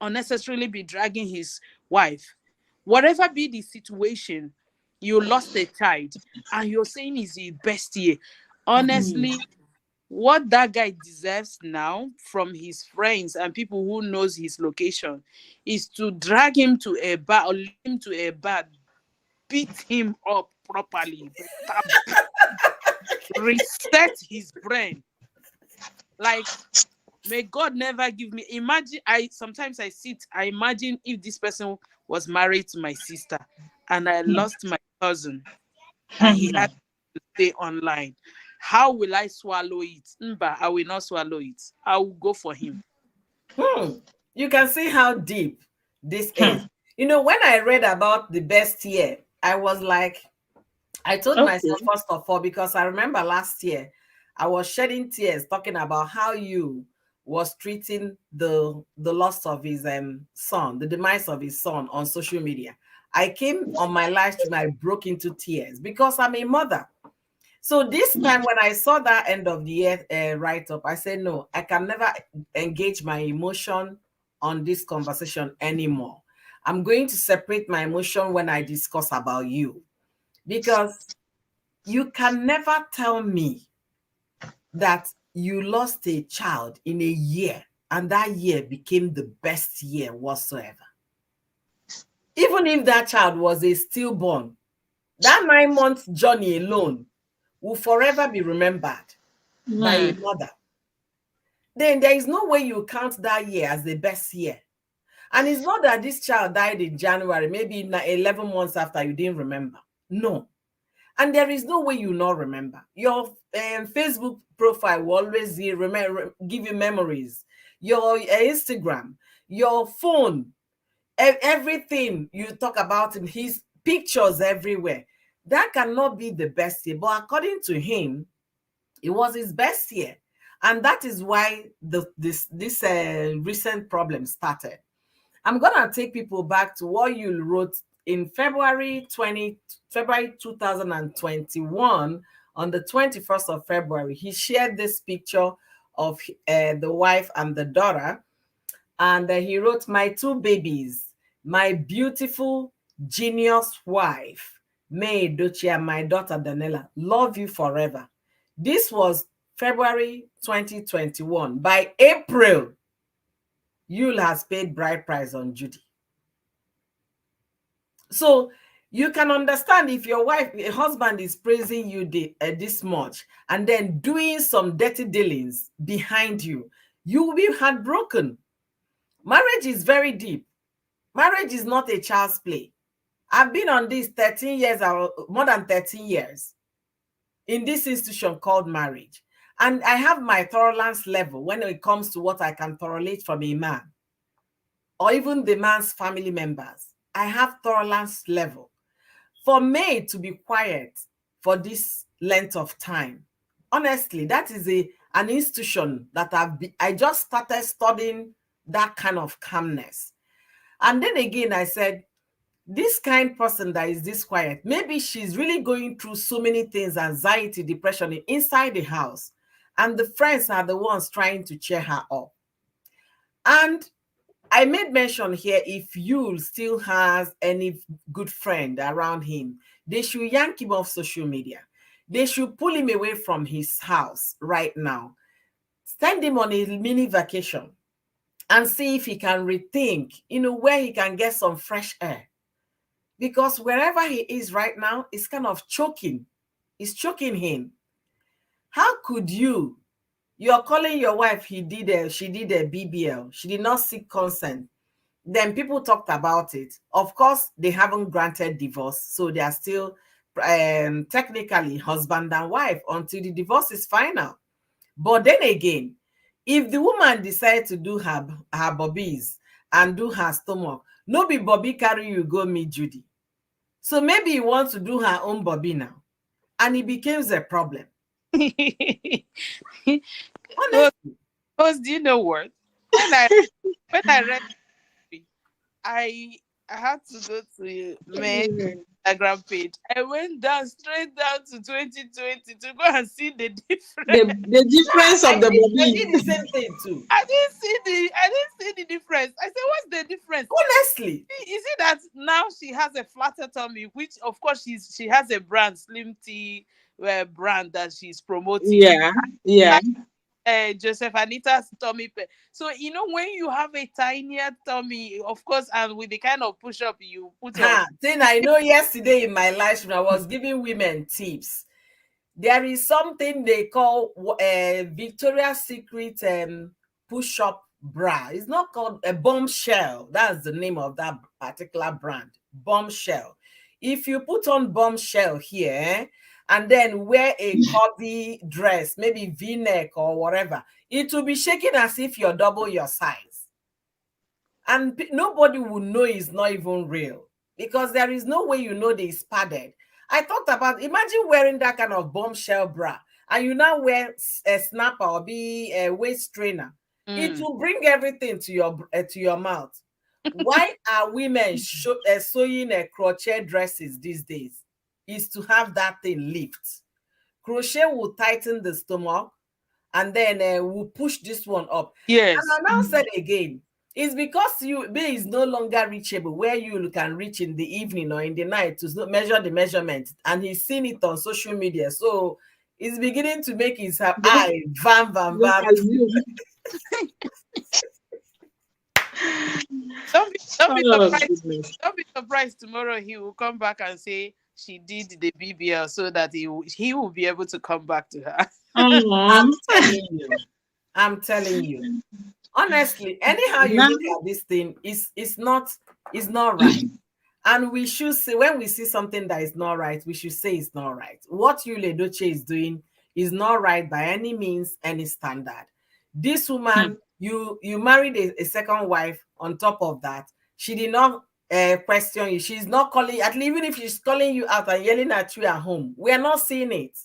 unnecessarily be dragging his wife? Whatever be the situation, you lost a child and you're saying is the best year. Honestly, what that guy deserves now from his friends and people who knows his location is to drag him to a bar or lead him to a bar, beat him up properly, reset his brain. Like, may God never give me. Imagine, I sometimes I sit, I imagine if this person was married to my sister and I lost my cousin and he had to stay online. How will I swallow it? Mba, I will not swallow it. I will go for him. You can see how deep this is. When I read about the best year, I was like, I told Okay. myself, first of all, because I remember last year, I was shedding tears talking about how you was treating the loss of his son, the demise of his son on social media. I came on my live stream, I broke into tears because I'm a mother. So this time when I saw that end of the year write-up, I said, no, I can never engage my emotion on this conversation anymore. I'm going to separate my emotion when I discuss about you, because you can never tell me that you lost a child in a year and that year became the best year whatsoever. Even if that child was a stillborn, that 9 months journey alone will forever be remembered by a mother. Then there is no way you count that year as the best year. And it's not that this child died in January, maybe 11 months after you didn't remember. No. And there is no way you not remember. Your Facebook profile will always give you memories. Your Instagram, your phone, everything you talk about him, his pictures everywhere. That cannot be the best year. But according to him, it was his best year. And that is why this recent problem started. I'm gonna take people back to what you wrote in February 2021. On the 21st of February, he shared this picture of the wife and the daughter, and he wrote, "My two babies, my beautiful genius wife, May Edochie, and my daughter Daniela, love you forever." This was February 2021. By April, Yul has paid bride price on Judy. So you can understand if your husband is praising you this much and then doing some dirty dealings behind you, you will be heartbroken. Marriage is very deep. Marriage is not a child's play. I've been on this 13 years, or more than 13 years, in this institution called marriage. And I have my tolerance level when it comes to what I can tolerate from a man, or even the man's family members. I have tolerance level. For May to be quiet for this length of time, honestly, that is an institution that I just started studying that kind of calmness. And then again, I said, this kind person that is this quiet, maybe she's really going through so many things, anxiety, depression inside the house, and the friends are the ones trying to cheer her up. And I made mention here, if Yul still has any good friend around him, they should yank him off social media. They should pull him away from his house right now. Send him on a mini vacation and see if he can rethink, where he can get some fresh air. Because wherever he is right now, it's kind of choking. It's choking him. How could you're calling your wife, she did a BBL. She did not seek consent. Then people talked about it. Of course, they haven't granted divorce, so they are still technically husband and wife until the divorce is final. But then again, if the woman decides to do her bobbies and do her stomach, no be Bobby carry you go meet Judy. So maybe he wants to do her own bobby now, and it becomes a problem. Well, Honestly, because do you know what? When I when I read it, I I had to go to May Instagram page. I went down straight down to 2020 to go and see the difference. The difference I of the did the body. same thing too. I didn't see the difference. I said, what's the difference? Honestly, Is it that now she has a flatter tummy, which of course she has a brand, Slim Tea brand that she's promoting. Yeah, yeah. Joseph Anita's tummy. So when you have a tinier tummy, of course, and with the kind of push up you put on. thing I know yesterday in my life when I was giving women tips. There is something they call Victoria's Secret push-up bra. It's not called a bombshell. That's the name of that particular brand. Bombshell. If you put on bombshell here and then wear a cozy dress, maybe V-neck or whatever, it will be shaking as if you're double your size. And nobody will know it's not even real because there is no way that it's padded. I talked about, imagine wearing that kind of bombshell bra and you now wear a snapper or be a waist trainer. It will bring everything to your mouth. Why are women sewing crochet dresses these days? Is to have that thing lift. Crochet will tighten the stomach and then we'll push this one up. Yes. And I now said again, it's because B is no longer reachable, where you can reach in the evening or in the night to measure the measurement, and he's seen it on social media. So it's beginning to make his eye vam vam Just vam. assume. Don't be Oh, surprised. goodness. Don't be surprised tomorrow he will come back and say she did the BBL so that he will be able to come back to her. I'm Um, telling you. I'm telling you. Honestly, anyhow you now, look at this thing, it's not right. And we should say, when we see something that is not right, we should say it's not right. What Yul Edochie is doing is not right by any means, any standard. This woman, you married a second wife on top of that. She did not question you. She's not calling, at least even if she's calling you out and yelling at you at home, we are not seeing it.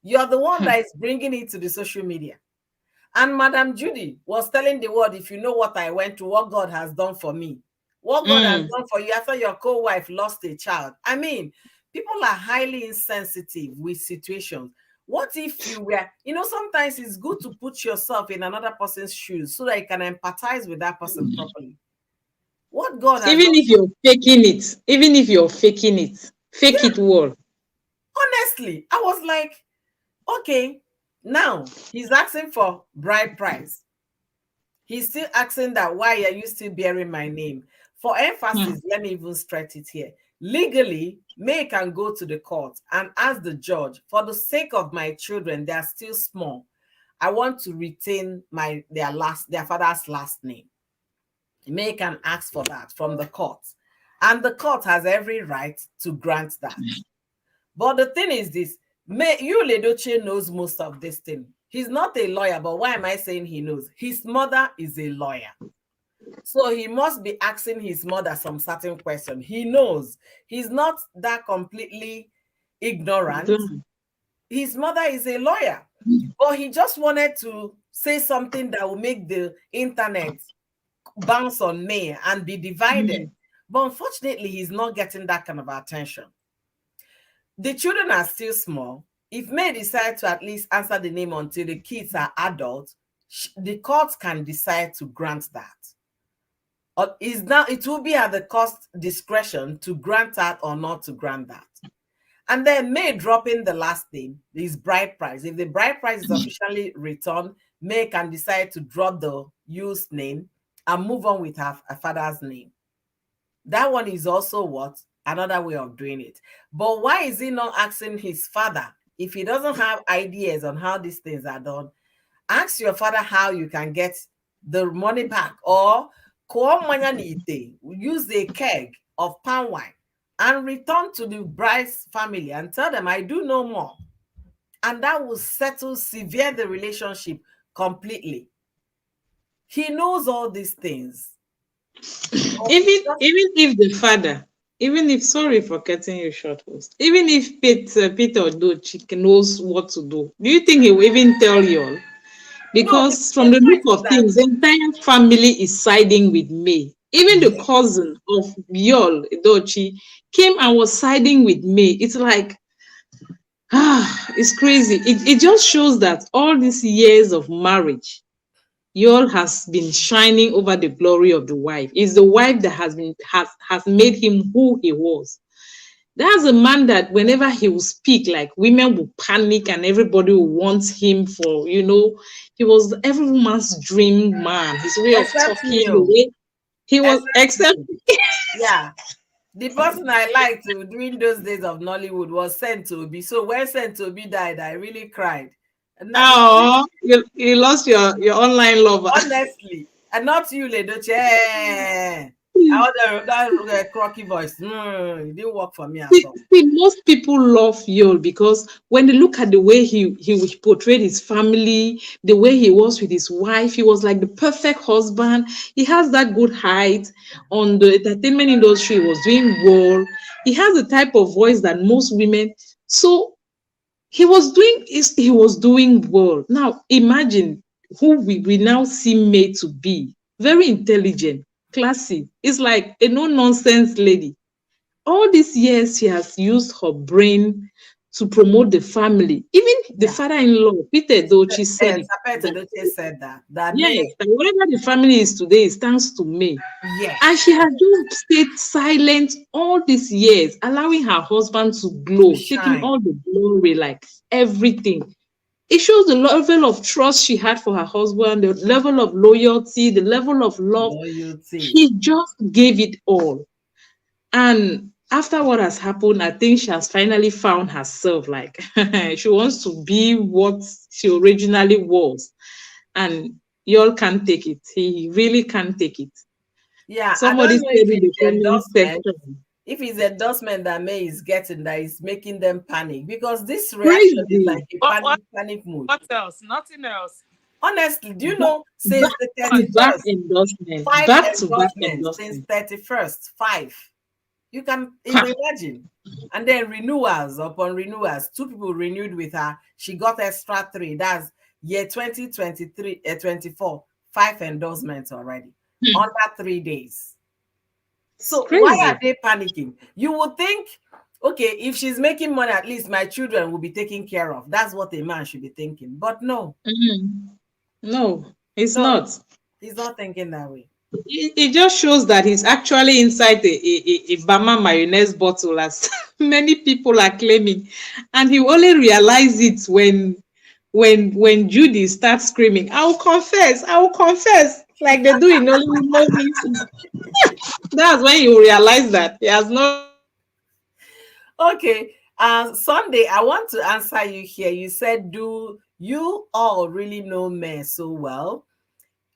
You're the one that is bringing it to the social media. And Madam Judy was telling the world, if you know what I went through, what God has done for me, what God has done for you after your co-wife lost a child. I mean, people are highly insensitive with situations. What if you were, sometimes it's good to put yourself in another person's shoes so that you can empathize with that person properly. What God has even done. if you're faking it, fake Yeah, it well. honestly, I was like, okay, now he's asking for bride price. He's still asking that, why are you still bearing my name? For emphasis, let me even stretch it here. Legally, May can go to the court and ask the judge, for the sake of my children, they are still small, I want to retain their father's last name. May can ask for that from the court. And the court has every right to grant that. But the thing is this, Yul Edochie knows most of this thing. He's not a lawyer, but why am I saying he knows? His mother is a lawyer. So he must be asking his mother some certain question. He knows. He's not that completely ignorant. His mother is a lawyer. But he just wanted to say something that will make the internet bounce on May and be divided. But unfortunately, he's not getting that kind of attention. The children are still small. If May decide to at least answer the name until the kids are adults, the court can decide to grant that. Or it will be at the court's discretion to grant that or not to grant that. And then May dropping the last name is bride price. If the bride price is officially returned, May can decide to drop the used name and move on with her father's name. That one is also another way of doing it. But why is he not asking his father, if he doesn't have ideas on how these things are done? Ask your father how you can get the money back, or use a keg of palm wine, and return to the bride's family and tell them, I do no more. And that will sever the relationship completely. He knows all these things. Even if the father, even if, sorry for cutting you short, host, even if Peter Edochie knows what to do you think he will even tell you all? No, Because the from the fact look is of that, things, the entire family is siding with May. Even the yes, cousin of Yul Edochie came and was siding with May. It's like, it's crazy. It just shows that all these years of marriage, Yul has been shining over the glory of the wife. It's the wife that has made him who he was. That's a man that whenever he will speak, like women will panic and everybody will want him for, he was every woman's dream man. His way of except talking, me, the oh, way he was, except except me. Yeah. The person I liked during those days of Nollywood was Sent to Obi. So when Sent to Obi died, I really cried. And that, oh, you lost your online lover. honestly, and not you, Ledoche. I was that croaky voice. It didn't work for me at all. Most people love Yul because when they look at the way he portrayed his family, the way he was with his wife, he was like the perfect husband. He has that good height on the entertainment industry. He was doing well. He has the type of voice that most women. So he was doing well. Now imagine who we now see May to be. Very intelligent, classy. It's like a no nonsense lady. All these years she has used her brain to promote the family. Even the Yeah. father-in-law, Peter Edochie, said it Sapet that Edoche said that yes, may, that whatever the family is today is thanks to me. And yes, she has just stayed silent all these years, allowing her husband to to glow, taking shine. all the glory, like everything. It shows the level of trust she had for her husband, the level of loyalty, the level of love. Loyalty. She just gave it all. And after what has happened, I think she has finally found herself. Like she wants to be what she originally was. And y'all can't take it. He really can't take it. Yeah, I Somebody don't said know if in it's the the comment endorsement, section, if it's endorsement that May is getting that is making them panic, because this reaction is like crazy. a What panic mood. what else? Nothing else. Honestly, do you Back, know since the to back 31st, endorsement. five Back to back endorsements since endorsement. 31st, five. You can Ha, imagine. And then renewals upon renewals. Two people renewed with her. She got extra three. That's year 2023, 24. Five endorsements already under 3 days. it's So why are crazy. they panicking? You would think, okay, if she's making money, at least my children will be taken care of. That's what a man should be thinking. But no, Mhm. No, it's no, not. he's not thinking that way. It just shows that he's actually inside a Bama mayonnaise bottle, as many people are claiming, and he only realize it when Judy starts screaming, I will confess," like they do in Nollywood movies. That's when you realize that he has not Okay. Sunday, I want to answer you here. You said, do you all really know men so well?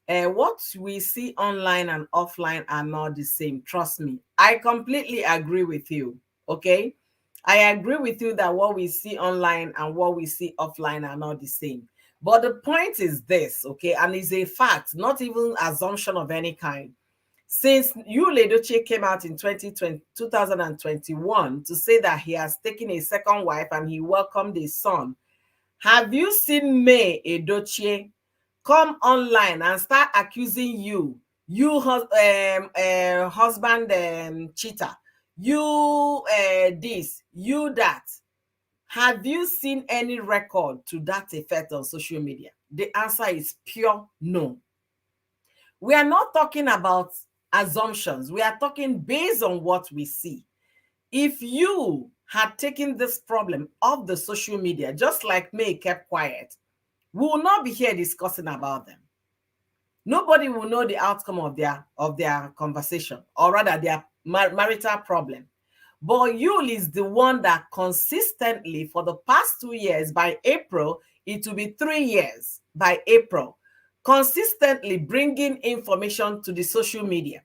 What we see online and offline are not the same. Trust me. I completely agree with you. Okay. I agree with you that what we see online and what we see offline are not the same. But the point is this, okay, and it's a fact, not even assumption of any kind. Since Yul Edochie came out in 2021 to say that he has taken a second wife and he welcomed a son, have you seen May Edochie come online and start accusing husband cheater, you this, you that? Have you seen any record to that effect on social media? The answer is pure no. We are not talking about assumptions. We are talking based on what we see. If you had taken this problem off the social media, just like May kept quiet, we will not be here discussing about them. Nobody will know the outcome of their conversation, or rather their marital problem. But Yul is the one that consistently for the past 2 years, by April, it will be 3 years by April, consistently bringing information to the social media.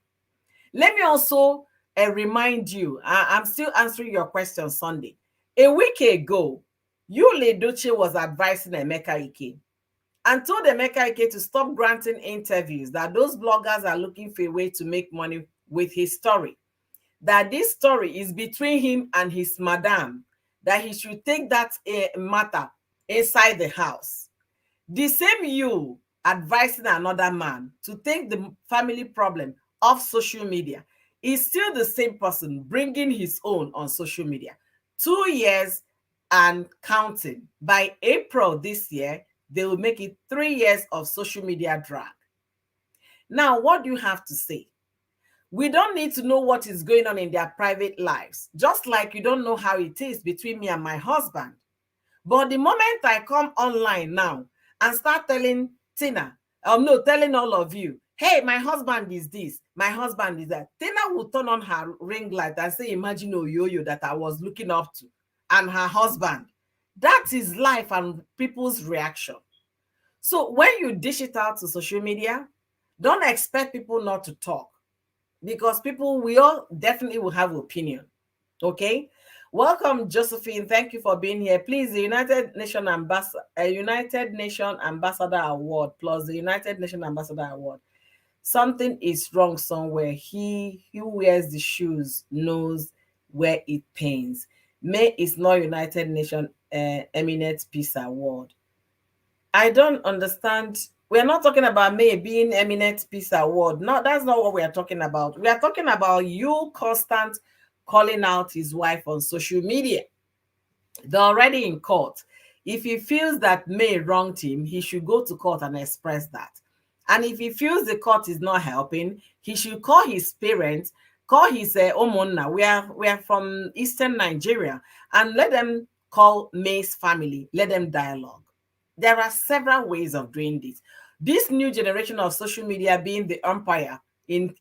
Let me also remind you, I'm still answering your question, Sunday. A week ago, Yul Edochie was advising Emeka Ike and told Emeka Ike to stop granting interviews, that those bloggers are looking for a way to make money with his story, that this story is between him and his madam, that he should take that matter inside the house. The same you advising another man to take the family problem off social media is still the same person bringing his own on social media. 2 years and counting. By April this year, they will make it 3 years of social media drag. Now, what do you have to say? We don't need to know what is going on in their private lives, just like you don't know how it is between me and my husband. But the moment I come online now and start telling Tina, no, telling all of you, hey, my husband is this, my husband is that, Tina will turn on her ring light and say, imagine Oyoyo that I was looking up to and her husband. That is life and people's reaction. So when you dish it out to social media, don't expect people not to talk, because people, we all definitely will have opinion. Okay. Welcome, Josephine. Thank you for being here. Please, the United Nation Ambassador Award plus the United Nation Ambassador Award. Something is wrong somewhere. He who wears the shoes knows where it pains. May is not United Nation Eminent Peace Award. I don't understand. We're not talking about May being Eminent Peace Award. No, that's not what we are talking about. We are talking about you constant calling out his wife on social media. They're already in court. If he feels that May wronged him, he should go to court and express that. And if he feels the court is not helping, he should call his parents, call his Omonna. We are from Eastern Nigeria, and let them call May's family. Let them dialogue. There are several ways of doing this. This new generation of social media being the umpire in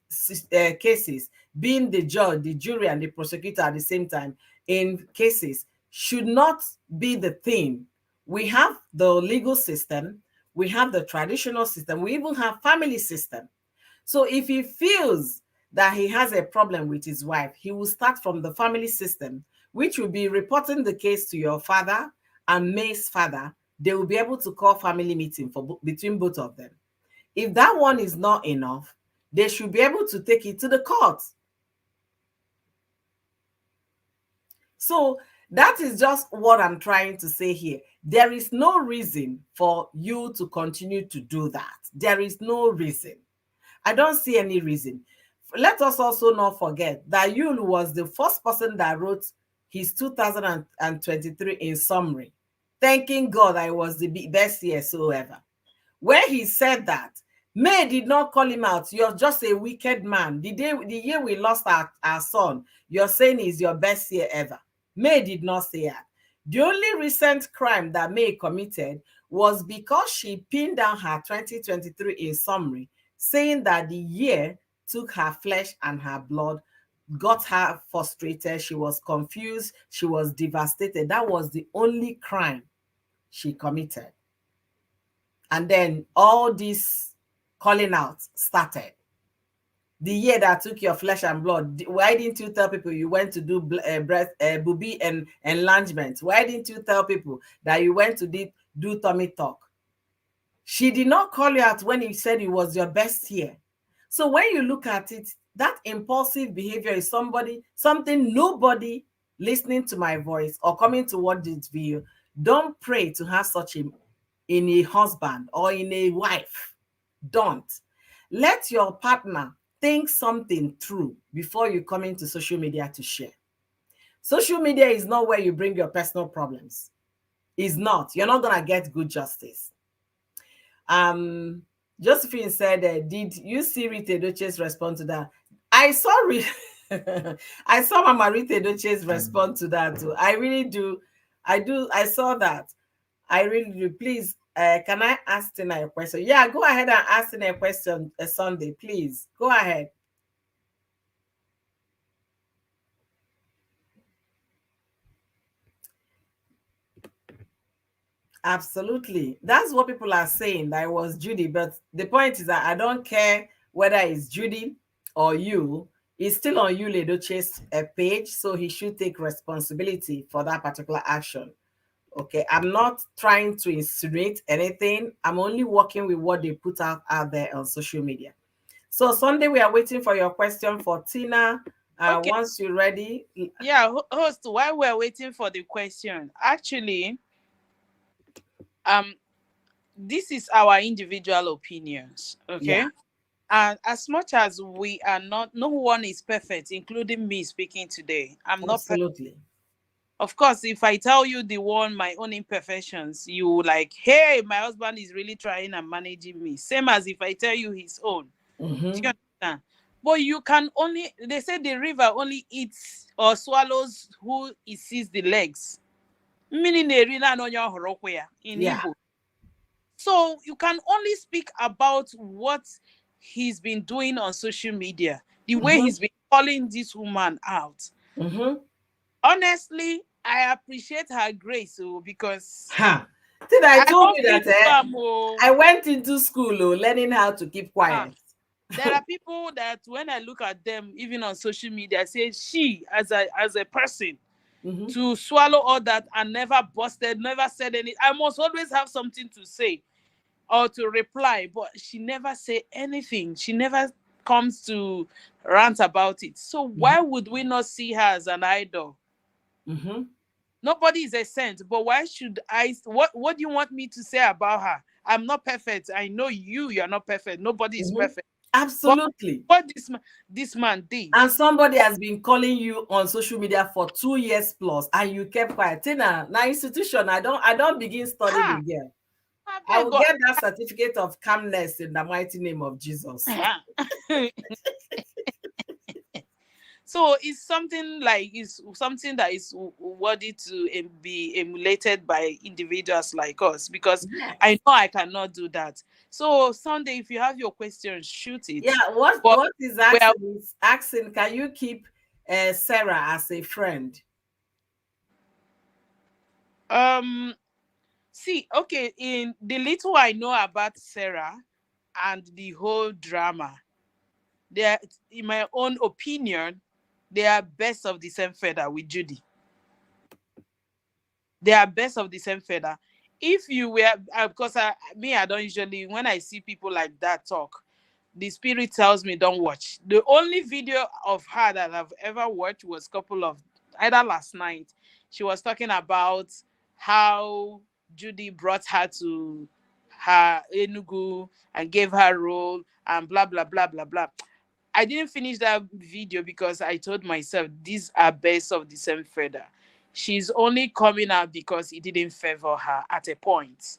cases, being the judge, the jury, and the prosecutor at the same time in cases should not be the thing. We have the legal system, we have the traditional system, we even have family system. So if he feels that he has a problem with his wife, he will start from the family system, which will be reporting the case to your father and May's father. They will be able to call family meeting between both of them. If that one is not enough, they should be able to take it to the court. So that is just what I'm trying to say here. There is no reason for you to continue to do that. There is no reason. I don't see any reason. Let us also not forget that Yul was the first person that wrote his 2023 in summary, thanking God I was the best year so ever. When he said that, May did not call him out. You're just a wicked man. The year we lost our son, you're saying is your best year ever. May did not say that. The only recent crime that May committed was because she pinned down her 2023 in summary, saying that the year took her flesh and her blood, got her frustrated, she was confused, she was devastated. That was the only crime she committed. And then all this calling out started. The year that took your flesh and blood, why didn't you tell people you went to do breast boobie and enlargement? Why didn't you tell people that you went to do tummy talk? She did not call you out when you said it was your best year. So when you look at it, that impulsive behavior is something nobody listening to my voice or coming to watch this video, don't pray to have such in a husband or in a wife. Don't. Let your partner think something through before you come into social media to share. Social media is not where you bring your personal problems. It's not. You're not going to get good justice. Josephine said, did you see Rita Edochie's response to that? I saw I saw Mama Rita Edochie's response to that too. I really do. I saw that. I really do. Please, can I ask Tina a question? Yeah, go ahead and ask Tina a question, Sunday, please. Go ahead. Absolutely. That's what people are saying, that it was Judy. But the point is that I don't care whether it's Judy or you. It's still on Yul Edochie's page, so he should take responsibility for that particular action. Okay, I'm not trying to insinuate anything. I'm only working with what they put out there on social media. So Sunday, we are waiting for your question for Tina. Okay. Once you're ready, Yeah, host, while we're waiting for the question, actually, um, this is our individual opinions, yeah, okay? And as much as we are not, no one is perfect, including me speaking today. I'm not perfect. absolutely. Of course, if I tell you my own imperfections, you like, hey, my husband is really trying and managing me. Same as if I tell you his own. Do you Mm-hmm. understand? But you can only, they say the river only eats or swallows who it sees the legs. Meaning the arena no in Yeah. Igbo. So you can only speak about what he's been doing on social media, the way Mm-hmm. he's been calling this woman out. Mm-hmm. Honestly, I appreciate her grace, because Ha. Did I I told don't you feel that I oh. went into school learning how to keep Ah, quiet. there are people that when I look at them, even on social media, I say she as a person Mm-hmm. to swallow all that and never busted, never said anything. I must always have something to say or to reply, but she never say anything. She never comes to rant about it. So Mm-hmm. why would we not see her as an idol? Mm-hmm. Nobody is a saint, but why should I? What do you want me to say about her? I'm not perfect. I know you're not perfect. Nobody is Mm-hmm. perfect. But Absolutely. what this man did. And somebody has been calling you on social media for 2 years plus, and you kept quiet. Tina, now institution, I don't begin studying Ah, again. I I beg will God. get that certificate of calmness in the mighty name of Jesus. So it's something that is worthy to be emulated by individuals like us, because I Yes. know I cannot do that. So Sunday, if you have your questions, shoot Yeah, it. what But what is we are asking is asking, can you keep Sarah as a friend? um see, okay, in the little I know about Sarah and the whole drama, they are, in my own opinion, they are best of the same feather with Judy. They are best of the same feather. If you were, because I don't usually, when I see people like that talk, the spirit tells me don't watch. The only video of her that I've ever watched was a couple of, either last night. She was talking about how Judy brought her to her Enugu and gave her role and blah blah blah blah blah. I didn't finish that video because I told myself these are birds of the same feather. She's only coming out because it didn't favor her at a point.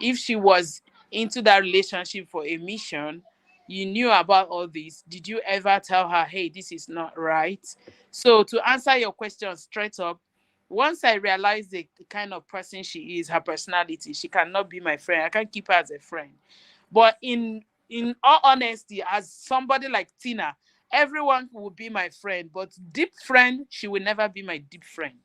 If she was into that relationship for a mission, you knew about all this. Did you ever tell her, hey, this is not right? So, to answer your question straight up, once I realized the kind of person she is, her personality, she cannot be my friend. I can't keep her as a friend. But in all honesty, as somebody like Tina, everyone will be my friend, but deep friend, she will never be my deep friend.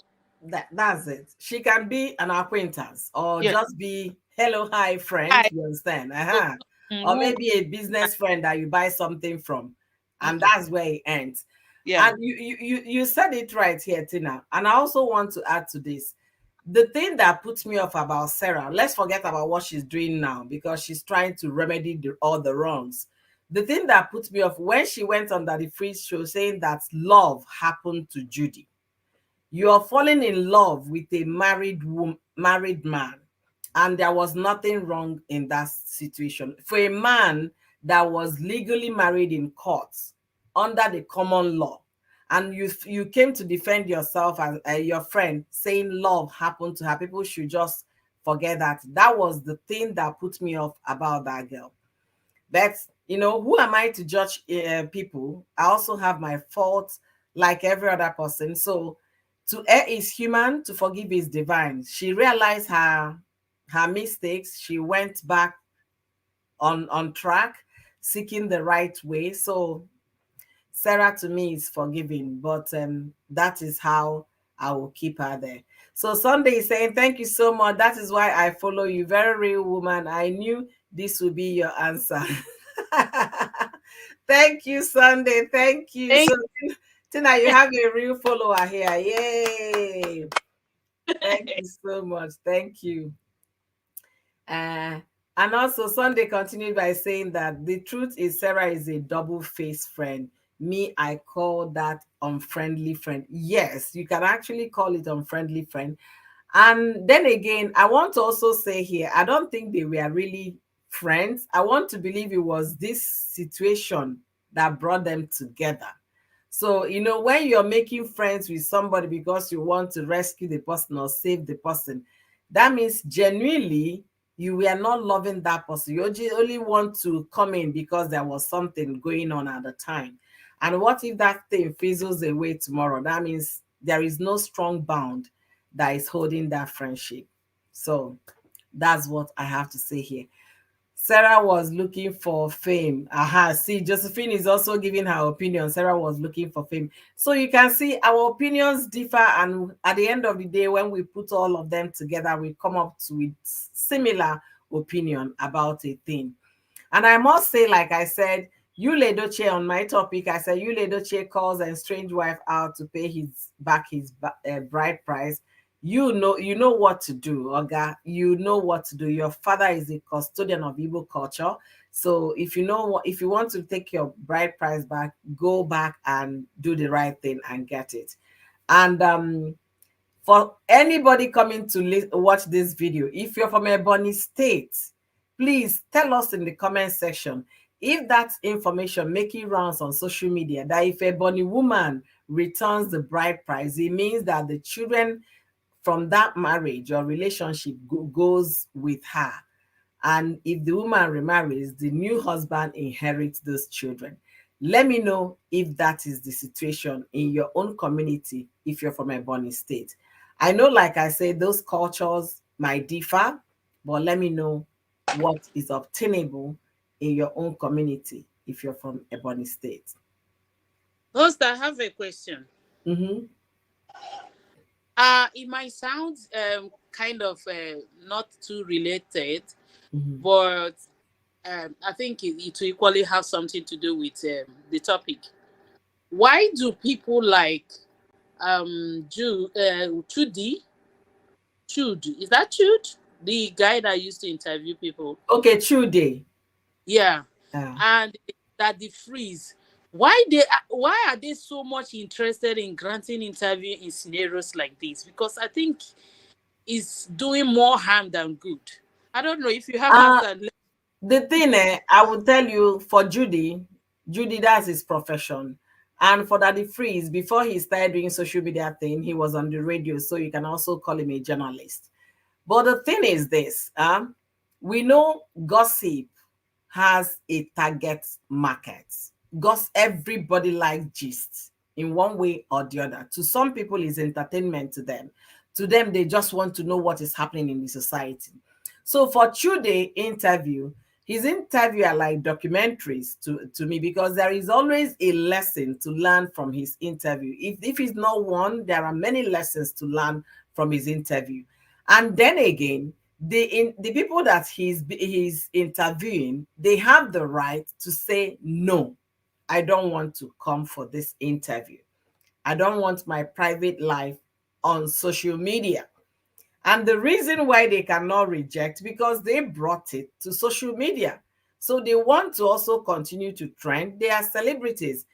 That's it. She can be an acquaintance or Yes. just be hello, hi, friend. I You understand? will, Uh-huh. Or will maybe a business friend that you buy something from, and mm, that's where it ends. yeah. And you said it right here, Tina. And I also want to add to this. The thing that puts me off about Sarah, let's forget about what she's doing now because she's trying to remedy all the wrongs. The thing that puts me off when she went on that the free show saying that love happened to Judy. You are falling in love with a married man, and there was nothing wrong in that situation. For a man that was legally married in court under the common law, and you came to defend yourself and your friend saying love happened to her, people should just forget that. That was the thing that put me off about that girl. But who am I to judge people? I also have my faults like every other person. So to err is human, to forgive is divine. She realized her mistakes. She went back on track, seeking the right way. So Sarah to me is forgiving, but that is how I will keep her there. So Sunday is saying, thank you so much. That is why I follow you. Very real woman. I knew this would be your answer. Thank you, Sunday. Thank you. Thank So Tina, you have a real follower here. Yay. Thank you so much. Thank you. Uh, and also, Sunday continued by saying that the truth is Sarah is a double-faced friend. Me, I call that unfriendly friend. Yes, you can actually call it unfriendly friend. And then again, I want to also say here, I don't think they were really friends. I want to believe it was this situation that brought them together. So, when you're making friends with somebody because you want to rescue the person or save the person, that means genuinely you were not loving that person. You only want to come in because there was something going on at the time. And what if that thing fizzles away tomorrow? That means there is no strong bond that is holding that friendship. So that's what I have to say here. Sarah was looking for fame. Aha, see, Josephine is also giving her opinion. Sarah was looking for fame. So you can see our opinions differ, and at the end of the day, when we put all of them together, we come up with similar opinion about a thing. And I must say, like I said, Yul Edochie on my topic, I said Yul Edochie calls an estranged wife out to pay his bride price. You know what to do, Oga. You know what to do. Your father is a custodian of Igbo culture. So if you want to take your bride price back, go back and do the right thing and get it. And for anybody coming to watch this video, if you're from Ebony State, please tell us in the comment section if that information making rounds on social media, that if a Ebony woman returns the bride price, it means that the children from that marriage or relationship goes with her. And if the woman remarries, the new husband inherits those children. Let me know if that is the situation in your own community if you're from Ebony State. I know, like I said, those cultures might differ, but let me know what is obtainable in your own community if you're from Ebony State. Host, I have a question. Mm-hmm. It might sound kind of not too related, Mm-hmm. but I think it will equally have something to do with the topic. Why do people like Chudi? Chud, is that Chud? The guy that used to interview people. Okay, true day. Yeah, Yeah. and that the freeze. Why are they so much interested in granting interview in scenarios like this? Because I think it's doing more harm than good. I don't know if you have Uh, answer. the thing, I will tell you, for Judy, that's his profession. And for Daddy Freeze, before he started doing social media thing, he was on the radio, so you can also call him a journalist. But the thing is this, we know gossip has a target market. Because everybody likes gist in one way or the other. To some people, it's entertainment to them. To them, they just want to know what is happening in the society. So for Chude interview, his interview are like documentaries to me, because there is always a lesson to learn from his interview. If it's not one, there are many lessons to learn from his interview. And then again, the people that he's interviewing, they have the right to say no. I don't want to come for this interview. I don't want my private life on social media. And the reason why they cannot reject, because they brought it to social media. So they want to also continue to trend. They are celebrities.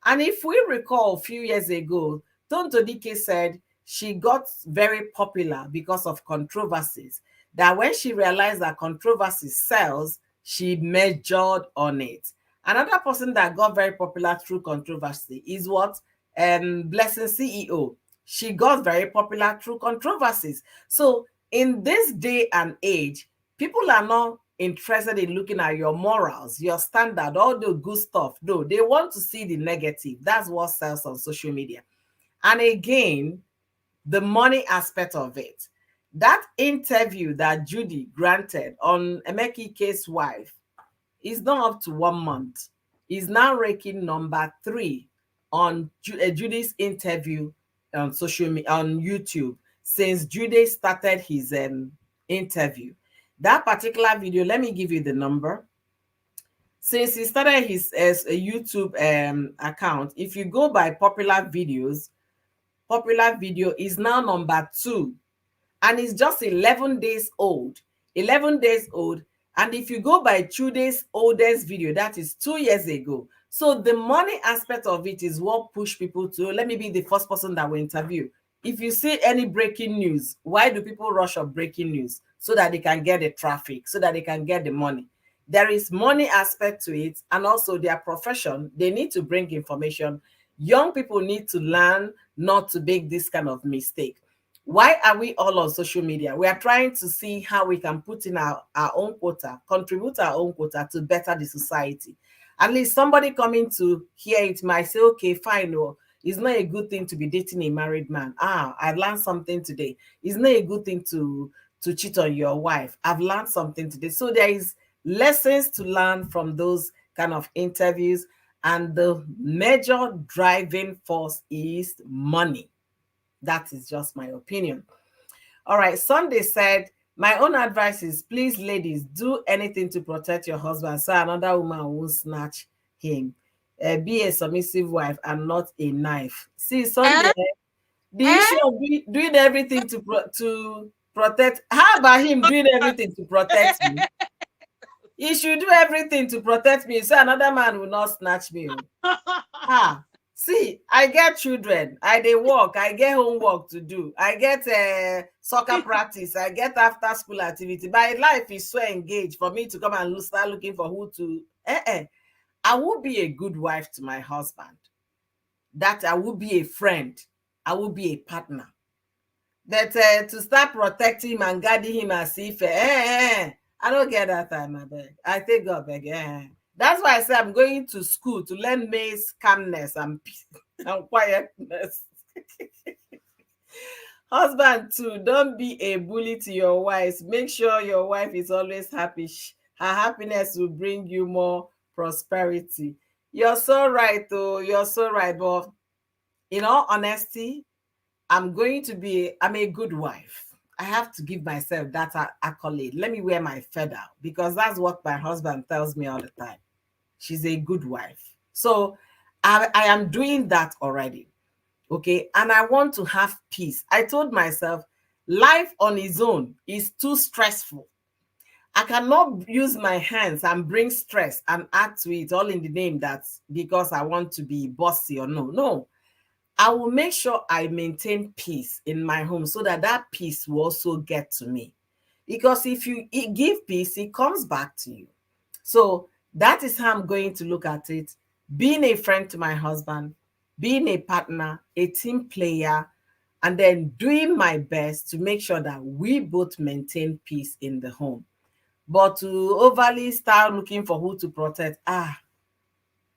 And if we recall a few years ago, Tonto Dike said she got very popular because of controversies. That when she realized that controversy sells, she measured on it. Another person that got very popular through controversy is what? Blessing CEO. She got very popular through controversies. So in this day and age, people are not interested in looking at your morals, your standard, all the good stuff. No, they want to see the negative. That's what sells on social media. And again, the money aspect of it. That interview that Judy granted on Emeka Ike's wife is not up to 1 month. Is now ranking number 3 on Judy's interview on social media, on YouTube, since Jude started his interview. That particular video, let me give you the number. Since he started his as a YouTube account, if you go by popular video is now number 2, and it's just 11 days old. 11 days old. And if you go by Chude's oldest video, that is 2 years ago. So the money aspect of it is what push people to, let me be the first person that will interview. If you see any breaking news, why do people rush up breaking news? So that they can get the traffic, so that they can get the money. There is money aspect to it, and also their profession, they need to bring information. Young people need to learn not to make this kind of mistake. Why are we all on social media? We are trying to see how we can put in our own quota, contribute our own quota to better the society. At least somebody coming to hear it might say, okay, fine, or it's not a good thing to be dating a married man. I learned something today. It's not a good thing to cheat on your wife. I've learned something today. So there is lessons to learn from those kind of interviews. And the major driving force is money. That is just my opinion. All right. Sunday said, my own advice is, please, ladies, do anything to protect your husband so another woman won't snatch him. Be a submissive wife and not a knife. See, Sunday, the issue of doing everything to protect. How about him doing everything to protect me? He should do everything to protect me so another man will not snatch me. See, I get children, they work, I get homework to do, I get soccer practice, I get after school activity. My life is so engaged for me to come and start looking for who to. I will be a good wife to my husband. That I will be a friend. I will be a partner. That to start protecting him and guarding him as if I don't get that time, I beg. I take God beg. That's why I say I'm going to school to learn May's calmness and peace and quietness. Husband too, don't be a bully to your wives. Make sure your wife is always happy. Her happiness will bring you more prosperity. You're so right, though. You're so right. But in all honesty, I'm a good wife. I have to give myself that accolade. Let me wear my feather, because that's what my husband tells me all the time. She's a good wife. So I am doing that already. Okay. And I want to have peace. I told myself, life on its own is too stressful. I cannot use my hands and bring stress and add to it all in the name that's because I want to be bossy or no. I will make sure I maintain peace in my home so that that peace will also get to me. Because if you give peace, it comes back to you. So that is how I'm going to look at it. Being a friend to my husband, being a partner, a team player, and then doing my best to make sure that we both maintain peace in the home. But to overly start looking for who to protect, I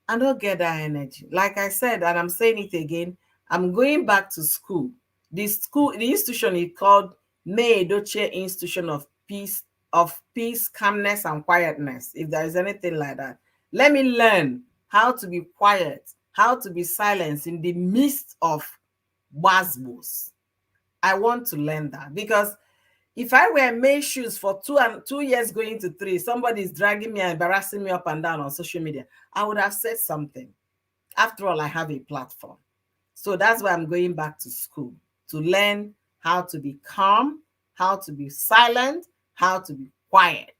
don't get that energy. Like I said, and I'm saying it again, I'm going back to school. The institution is called May Edochie Institution of Peace, Calmness, and Quietness. If there is anything like that, let me learn how to be quiet, how to be silent in the midst of wasbos. I want to learn that, because if I wear May shoes for 2 years going to 3, somebody is dragging me and embarrassing me up and down on social media, I would have said something. After all, I have a platform. So that's why I'm going back to school, to learn how to be calm, how to be silent, how to be quiet.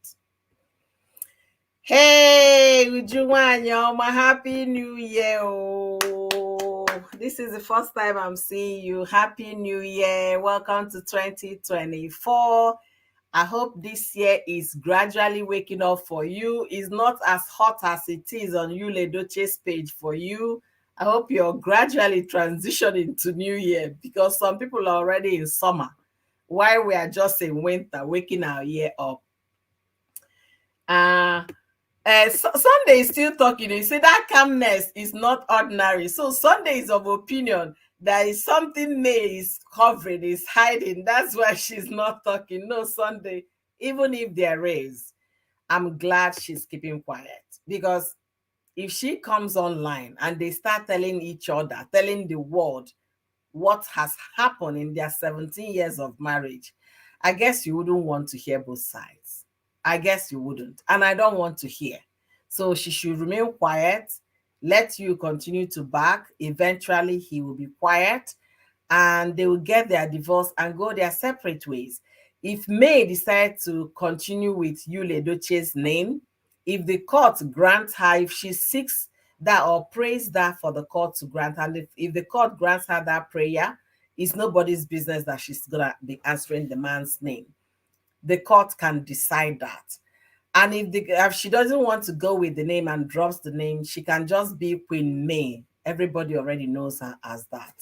Hey, Ujuwanyo, my happy new year. Oh, this is the first time I'm seeing you. Happy new year. Welcome to 2024. I hope this year is gradually waking up for you. It's not as hot as it is on Yul Edochie's page for you. I hope you're gradually transitioning to New Year, because some people are already in summer while we are just in winter, waking our year up. Sunday is still talking. You see, that calmness is not ordinary. So Sunday is of opinion there is something May is covering, is hiding. That's why she's not talking. No, Sunday, even if there is, I'm glad she's keeping quiet, because if she comes online and they start telling each other, telling the world what has happened in their 17 years of marriage, I guess you wouldn't want to hear both sides. I guess you wouldn't. And I don't want to hear. So she should remain quiet, let you continue to back. Eventually, he will be quiet and they will get their divorce and go their separate ways. If May decide to continue with Yul Edochie's name, if the court grants her, if she seeks that or prays that for the court to grant, and if the court grants her that prayer, it's nobody's business that she's gonna be answering the man's name. The court can decide that. And if she doesn't want to go with the name and drops the name, she can just be Queen May. Everybody already knows her as that.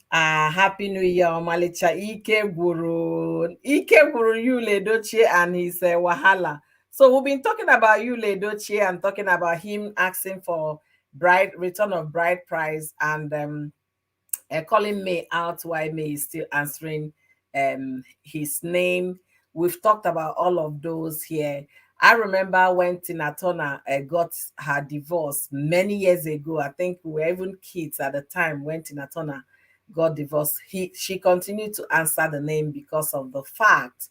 Happy New Year, Omalicha. Ike Guru Yul Edochie and his Wahala. So we've been talking about Yul Edochie and talking about him asking for return of bride price and calling May out why May is still answering his name. We've talked about all of those here. I remember when Tina Turner got her divorce many years ago. I think we were even kids at the time when Tina Turner got divorced. She continued to answer the name because of the fact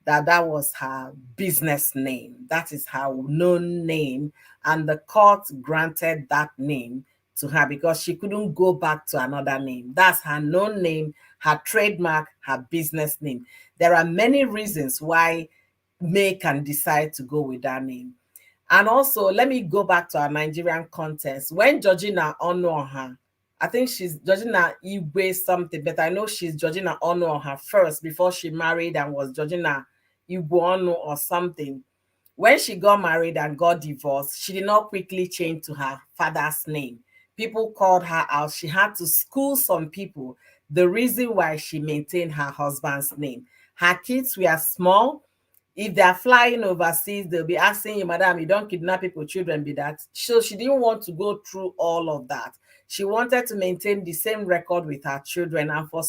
that that was her business name. That is her known name. And the court granted that name to her because she couldn't go back to another name. That's her known name, her trademark, her business name. There are many reasons why May can decide to go with that name. And also, let me go back to our Nigerian context. When Georgina Onuoha, I think she's Georgina Igwe something, but I know she's Georgina Onuoha first before she married and was Georgina Igwe Onu or something. When she got married and got divorced, she did not quickly change to her father's name. People called her out. She had to school some people the reason why she maintained her husband's name. Her kids were small. If they're flying overseas, they'll be asking you, Madam, you don't kidnap people, children be that. So she didn't want to go through all of that. She wanted to maintain the same record with her children. And for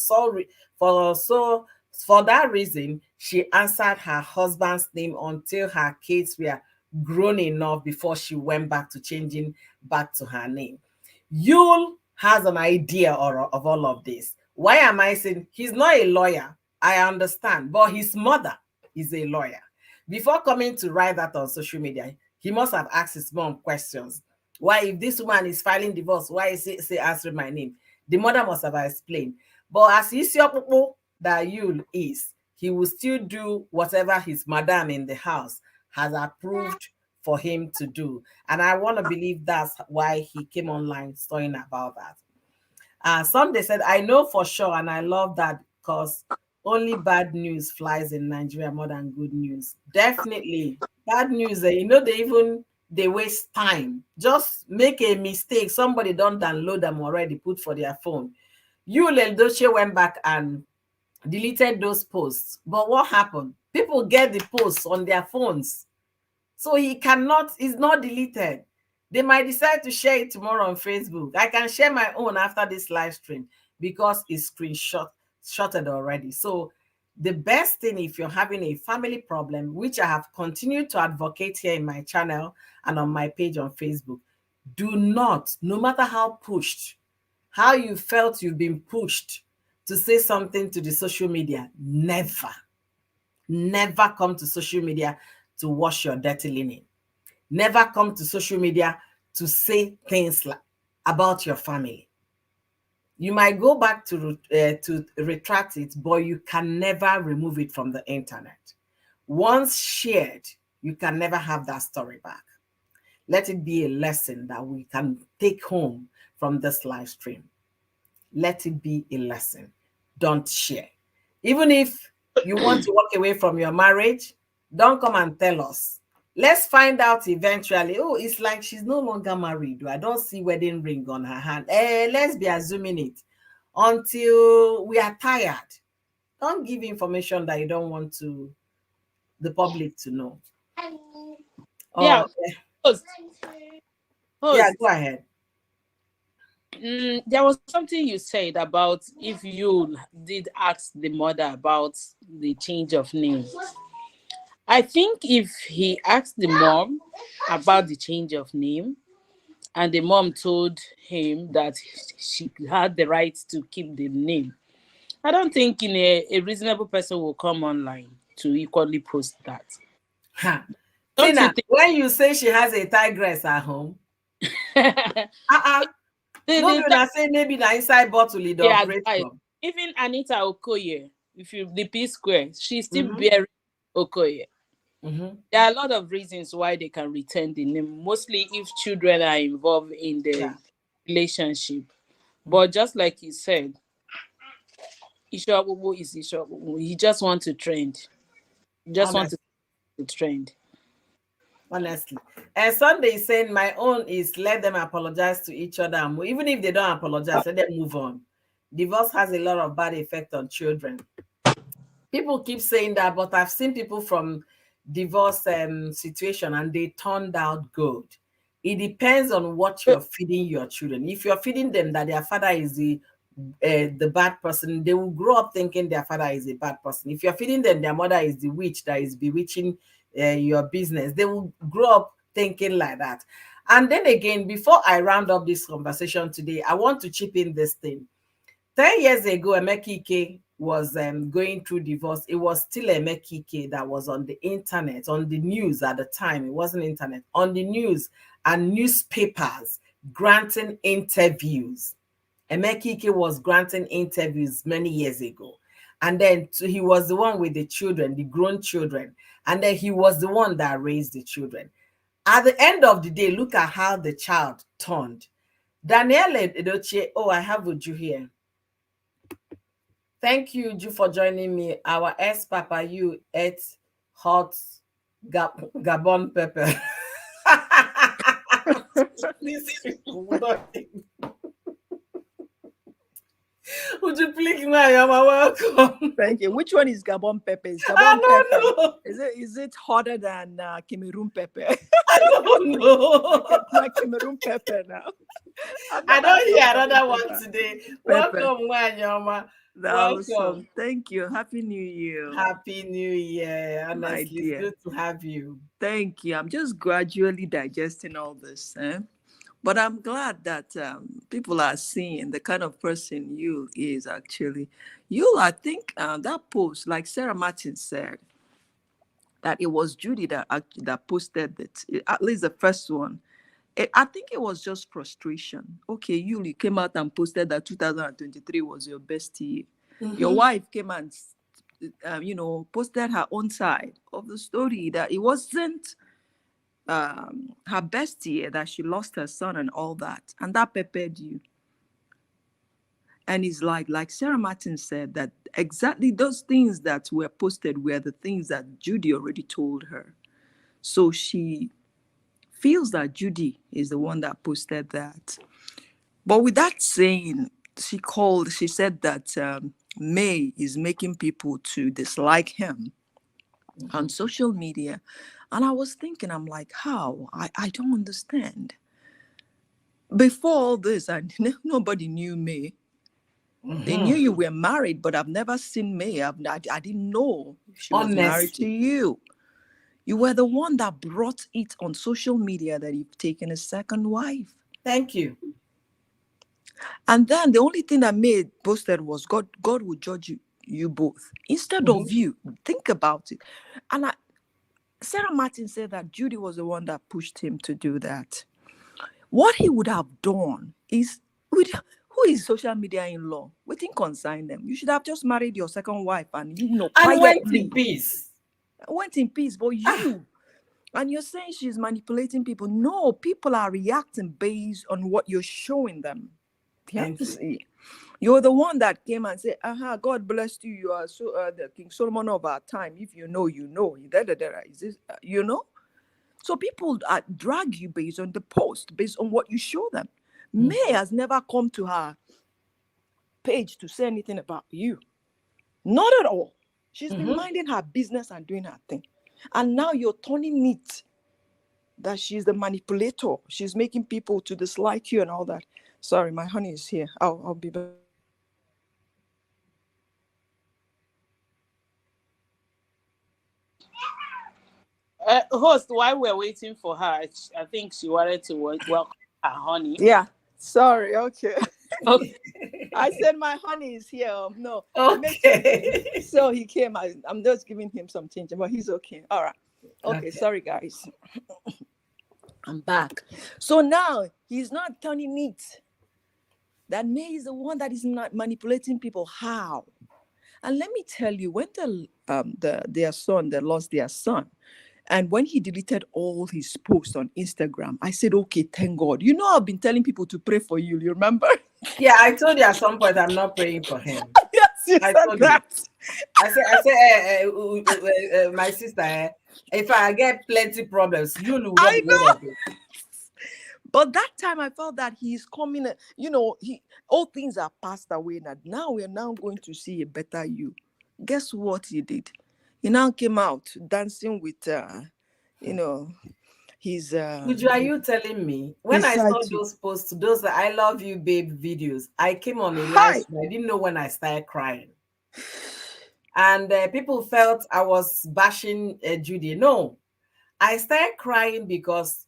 that reason, she answered her husband's name until her kids were grown enough before she went back to changing back to her name. Yul has an idea of all of this. Why am I saying he's not a lawyer? I understand, but his mother is a lawyer. Before coming to write that on social media, he must have asked his mom questions. Why, if this woman is filing divorce, why is he answering my name? The mother must have explained. But as is your people that Yul is, he will still do whatever his madam in the house has approved for him to do. And I want to believe that's why he came online talking about that. Some they said, I know for sure, and I love that because only bad news flies in Nigeria more than good news. Definitely. Bad news, they waste time. Just make a mistake. Somebody don't download them already, put for their phone. Yul Edochie went back and deleted those posts. But what happened? People get the posts on their phones. So it's not deleted. They might decide to share it tomorrow on Facebook. I can share my own after this live stream because it's screenshotted already. So the best thing, if you're having a family problem, which I have continued to advocate here in my channel and on my page on Facebook, do not, no matter how pushed, how you felt you've been pushed to say something to the social media, never come to social media to wash your dirty linen. Never come to social media to say things about your family. You might go back to retract it, but you can never remove it from the internet. Once shared, you can never have that story back. Let it be a lesson that we can take home from this live stream. Let it be a lesson. Don't share. Even if you want to walk away from your marriage, don't come and tell us. Let's find out eventually. Oh, it's like she's no longer married. I don't see wedding ring on her hand. Let's be assuming it until we are tired. Don't give information that you don't want the public to know. Yeah. Host. Yeah, go ahead. There was something you said about if you did ask the mother about the change of name. I think if he asked the mom about the change of name, and the mom told him that she had the right to keep the name. I don't think a reasonable person will come online to equally post that. Ha. Don't you Tina, think? when you say she has a tigress at home, the, no be the, una say maybe the inside bottle it the operate advice, from. even Anita Okoye, if you the P Square, she's still Mm-hmm. bearing Okoye. Mm-hmm. There are a lot of reasons why they can retain the name, mostly if children are involved in the Yeah. relationship. But just like you said, Ishobubu is Ishobubu. He just wants to trend. He just wants Honestly. to trend. Honestly. And Sunday is saying my own is let them apologize to each other. And even if they don't apologize, let them move on. Divorce has a lot of bad effect on children. People keep saying that, but I've seen people from divorce situation and they turned out good. It depends on what you're feeding your children. If you're feeding them that their father is the bad person, they will grow up thinking their father is a bad person. If you're feeding them their mother is the witch that is bewitching your business, they will grow up thinking like that. And then again, before I round up this conversation today, I want to chip in this thing. 10 years ago, Emeka was going through divorce. It was still Emeka that was on the internet, on the news at the time. It wasn't internet, on the news and newspapers granting interviews. Emeka was granting interviews many years ago. And then he was the one with the children, the grown children. And then he was the one that raised the children. At the end of the day, look at how the child turned. Danielle Edochie, oh, I have Uju here. Thank you, Ju, for joining me. Our ex Papa, you ate hot Gabon pepper. These people would not think. Would you please, Maya, welcome? Thank you. Which one is Gabon pepper? Is I Gabon don't pepper? know. Is it hotter than Cameroon pepper? I don't know. My Cameroon pepper now. I've I never don't heard hear of Gabon another one pepper. today. Pepper. Welcome, Wanyama. Awesome. Welcome. Thank you. Happy New Year, Happy New Year. my Honestly, it's dear. good to have you. Thank you. I'm just gradually digesting all this. But I'm glad that people are seeing the kind of person you is actually. You, I think that post, like Sarah Martin said, that it was Judy that posted it, at least the first one. I think it was just frustration. Okay, you came out and posted that 2023 was your best year. Your wife came and, posted her own side of the story that it wasn't her best year, that she lost her son and all that. And that peppered you. And it's like Sarah Martin said, that exactly those things that were posted were the things that Judy already told her. So she feels that Judy is the one that posted that. But with that saying, she said that May is making people to dislike him on social media. And I was thinking, I'm like, how? I don't understand. Before all this, nobody knew May. They knew you were married, but I've never seen May. I didn't know she was married to Honestly. you. You were the one that brought it on social media that you've taken a second wife. Thank you. And then the only thing that May posted was God will judge you both. Instead of you, think about it. And Sarah Martin said that Judy was the one that pushed him to do that. What he would have done is, who is social media in-law? We didn't consign them. You should have just married your second wife and And quietly went in peace. went in peace. But you, and you're saying she's manipulating people. No, people are reacting based on what you're showing them. Thank you. See, you're the one that came and said, God bless you. You are so the King Solomon of our time. If you know, you know. Is this, So people drag you based on the post, based on what you show them. May has never come to her page to say anything about you. Not at all. She's been minding her business and doing her thing. And now you're turning it that she's the manipulator. She's making people to dislike you and all that. Sorry, my honey is here. I'll be back. Host, while we're waiting for her, I think she wanted to welcome honey. Yeah. Sorry. Okay. Okay. I said my honey is here. No, he made something. Okay. So he came. I'm just giving him some change, but he's okay. All right. Okay. Okay. Sorry, guys. I'm back. So now he's not turning it. That May is the one that is not manipulating people. How? And let me tell you, when their son, they lost their son, and when he deleted all his posts on Instagram, I said, okay, thank God. You know, I've been telling people to pray for you. You remember? Yeah, I told you at some point I'm not praying for him. Yes, you I said told you. that. My sister, if I get plenty problems, you will get I the know. whole of it. But that time I felt that he's coming, all things are passed away now. Now we're now going to see a better you. Guess what he did? He now came out dancing with, his, Uju, are you telling me when his I saw side chick. those posts, those I love you, babe videos, I came on a live Hi. stream. I didn't know when I started crying. And people felt I was bashing Judy. No, I started crying because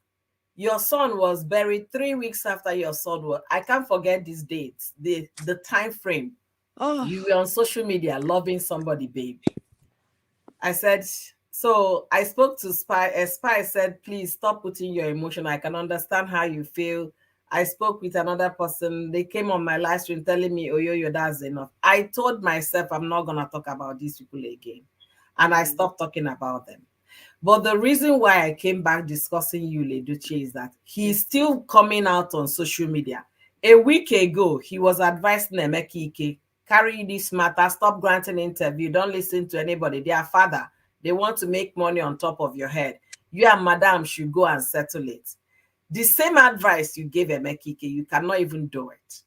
your son was buried 3 weeks after your son was. I can't forget these dates, the time frame. Oh, You were on social media loving somebody, babe. I said, so I spoke to Spy. Spy said, please stop putting your emotion. I can understand how you feel. I spoke with another person. They came on my live stream telling me, oh, yo, that's enough. I told myself I'm not going to talk about these people again. And I stopped talking about them. But the reason why I came back discussing Yul Edochie is that he's still coming out on social media. A week ago, he was advising Emeka Ike, carry this matter, stop granting interview, don't listen to anybody. They are father. They want to make money on top of your head. You and madam should go and settle it. The same advice you gave Emeka Ike, you cannot even do it.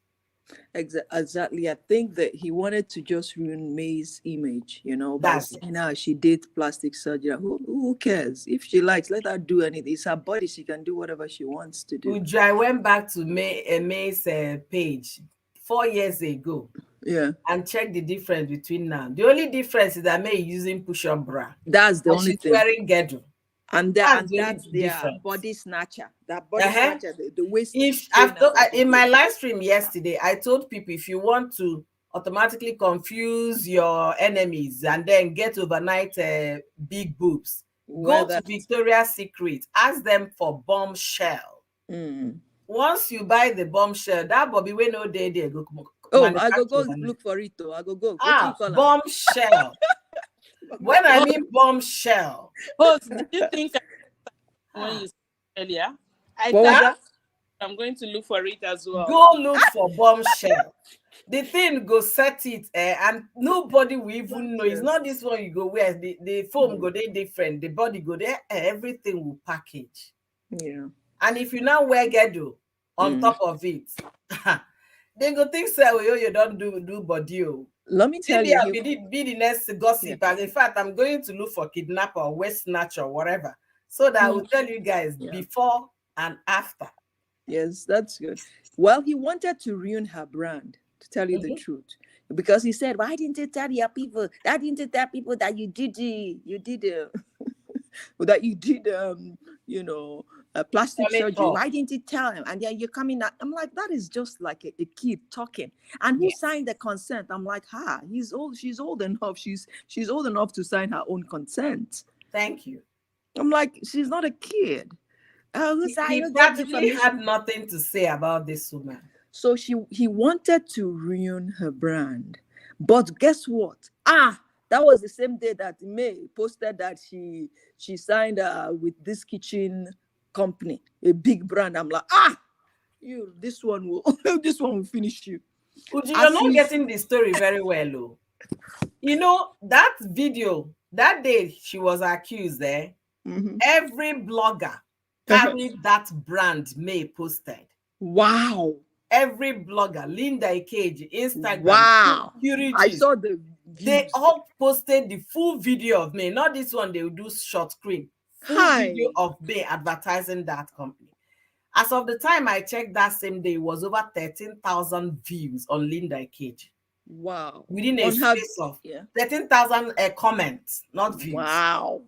exactly. I think that he wanted to just ruin May's image, by That's saying how she did plastic surgery. Who cares? If she likes, let her do anything. It's her body. She can do whatever she wants to do. Uju, I went back to May's page 4 years ago. Yeah. And check the difference between now. The only difference is that May is using push-up bra. That's the And only she's thing. wearing gedu. And That's the that's only their difference. body snatcher. That body snatcher, the waist If trainer after that they in my put. live stream yesterday, I told people if you want to automatically confuse your enemies and then get overnight big boobs, go to Victoria's Secret, ask them for bombshell. Once you buy the bombshell, that Bobby we no day there go. Oh, I go look for it though. I go. What do you call bombshell. When I mean bombshell. Host, did you think when you said earlier? I What was thought that? I'm going to look for it as well. Go look for bombshell. The thing go set it and nobody will even know. It's not this one you go where the foam go there different, the body go there, everything will package. Yeah. And if you now wear gedu on top of it, they go think say, oh, you don't do body. Let me tell you, be the next gossip. And in fact, I'm going to look for kidnapper or waist snatch or whatever, so that I will tell you guys before and after. Yes, that's good. Well, he wanted to ruin her brand, to tell you the truth, because he said, "Why didn't you tell your people? Why didn't you tell people that you did that you did a plastic surgery? Why didn't you tell him?" And then you're coming out. I'm like, that is just like a kid talking. And who signed the consent? I'm like, he's old. She's old enough. She's old enough to sign her own consent. Thank you. I'm like, she's not a kid. He practically had nothing to say about this woman. So he wanted to ruin her brand. But guess what? That was the same day that May posted that she signed with this kitchen company, a big brand. I'm like, this one will finish you. Uju, you're not getting the story very well, though. You know, that video, that day she was accused there, every blogger carried that brand May posted. Wow. Every blogger, Linda Ikeji, Instagram, wow. Securities, I saw the views. They all posted the full video of May, not this one they will do short screen. Full video of May advertising that company. As of the time I checked that same day, it was over 13,000 views on Linda Ikeji. Wow. Within a space of 13,000 comments, not views. Wow.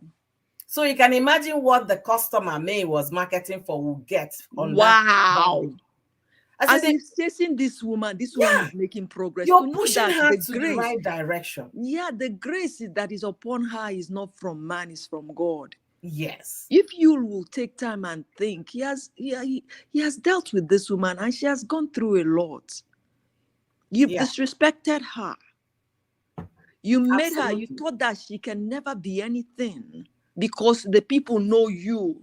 So you can imagine what the customer May was marketing for will get on Wow. that. I As said, he's chasing this woman is making progress. you're To know pushing that her the to the grace, right direction. yeah, the grace that is upon her is not from man, it's from God. Yes. If you will take time and think, he has dealt with this woman and she has gone through a lot. You've disrespected her. You made her, you thought that she can never be anything because the people know you.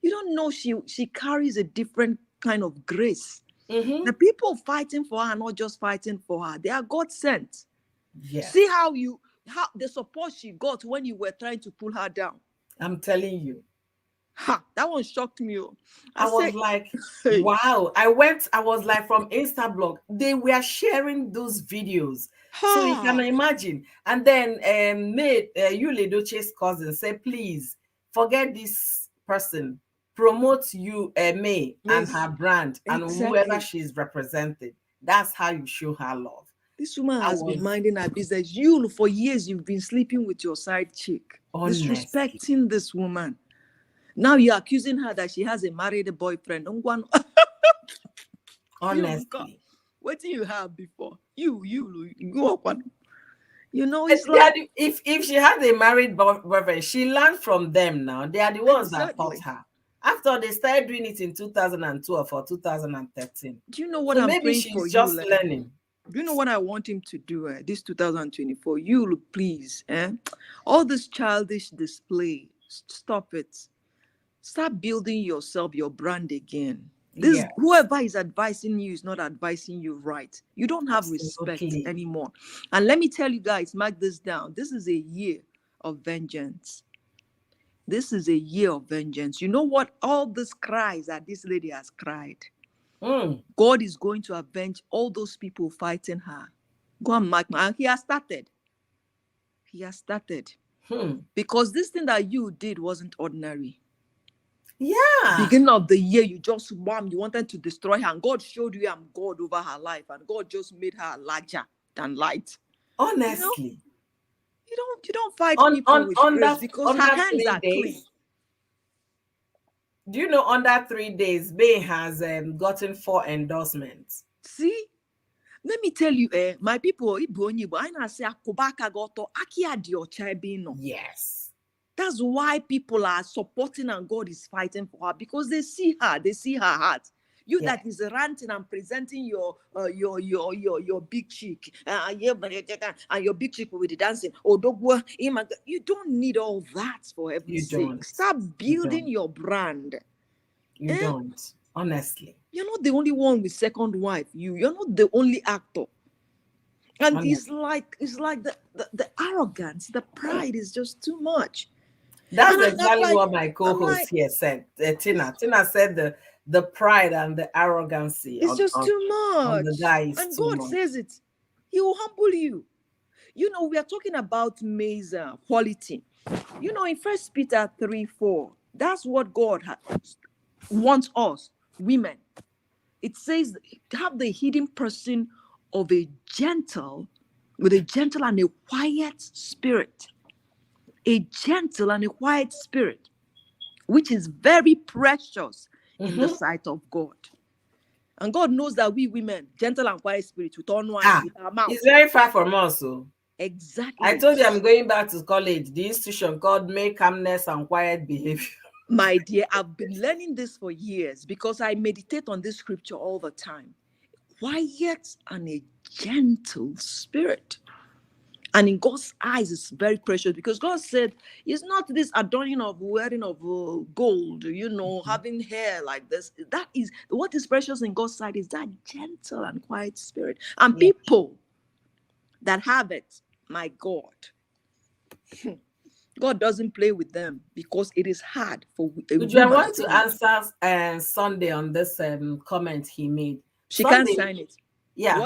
You don't know she carries a different kind of grace. The people fighting for her are not just fighting for her, they are God sent. Yes. See how the support she got when you were trying to pull her down. I'm telling you. That one shocked me. I was like, wow. I was like from Instablog. They were sharing those videos. So you can imagine. And then Yul Edochie's cousin said, please forget this person. Promote you, May, and her brand and whoever she's represented. That's how you show her love. This woman has been minding her business. You, for years, you've been sleeping with your side chick. Honestly. Disrespecting this woman. Now you're accusing her that she has a married boyfriend. Honestly. What do you have before? You know, it's like if she had a married boyfriend, she learned from them now. They are the ones that taught her. After they started doing it in 2012 or 2013. Do you know what I'm praying for? Maybe she's just learning. Do you know what I want him to do this 2024? You please, all this childish display, stop it. Start building yourself, your brand again. Whoever is advising you is not advising you right. You don't have respect anymore. And let me tell you guys, mark this down. This is a year of vengeance. This is a year of vengeance. You know what? All these cries that this lady has cried. God is going to avenge all those people fighting her. Go and mark my. And he has started. He has started. Because this thing that you did wasn't ordinary. Yeah. Beginning of the year, you just you wanted to destroy her, and God showed you I'm God over her life, and God just made her larger than light. Honestly, you don't fight people with grace because her hands are clean. Do you know under 3 days, May has gotten 4 endorsements? See, let me tell you, my people, I say yes. That's why people are supporting and God is fighting for her because they see her heart. You that is ranting and presenting your big cheek and your big cheek with the dancing. You don't need all that for heaven's sake. Start building your brand. You don't, honestly. You're not the only one with second wife. You're not the only actor. And honestly. it's like the arrogance, the pride is just too much. That's exactly what my co-host here said. Tina said the pride and the arrogancy. It's just too much. The guy is and too God much. says it. He will humble you. You know, we are talking about May's quality. You know, in 1 Peter 3:4, that's what God wants us, women. It says, have the hidden person of with a gentle and a quiet spirit. A gentle and a quiet spirit, which is very precious in the sight of God. And God knows that we women, gentle and quiet spirit, with all wine with our mouth. It's very far from us. So. Exactly. I told you I'm going back to college, the institution called May Calmness and Quiet Behavior. My dear, I've been learning this for years because I meditate on this scripture all the time. Quiet and a gentle spirit. And in God's eyes, it's very precious because God said, it's not this adorning of wearing of gold, having hair like this. That is what is precious in God's sight is that gentle and quiet spirit. And people that have it, my God, God doesn't play with them because it is hard for a woman. I want to answer Sunday on this comment he made. She Sunday, can't sign it. Yeah.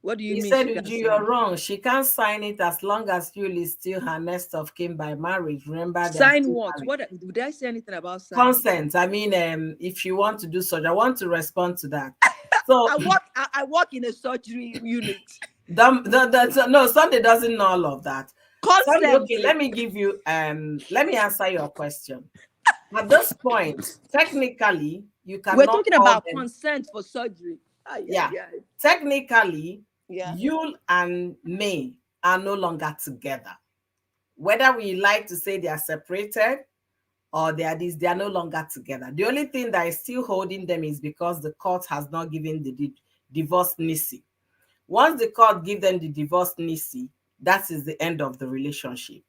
What do you mean? He said, you're wrong. She can't sign it as long as Yul is still her next of kin by marriage. Remember, sign what? What did I say anything about signing? Consent. I mean, if you want to do such, I want to respond to that. So I work in a surgery unit. No, Sunday doesn't know all of that. Sorry, Consent. okay, let me give you let me answer your question. At this point, technically, you We're cannot talking call about them. consent for surgery. Yeah. Technically, Yeah. Yul and May are no longer together. Whether we like to say they are separated or they are no longer together. The only thing that is still holding them is because the court has not given the divorce nisi. Once the court give them the divorce nisi, that is the end of the relationship.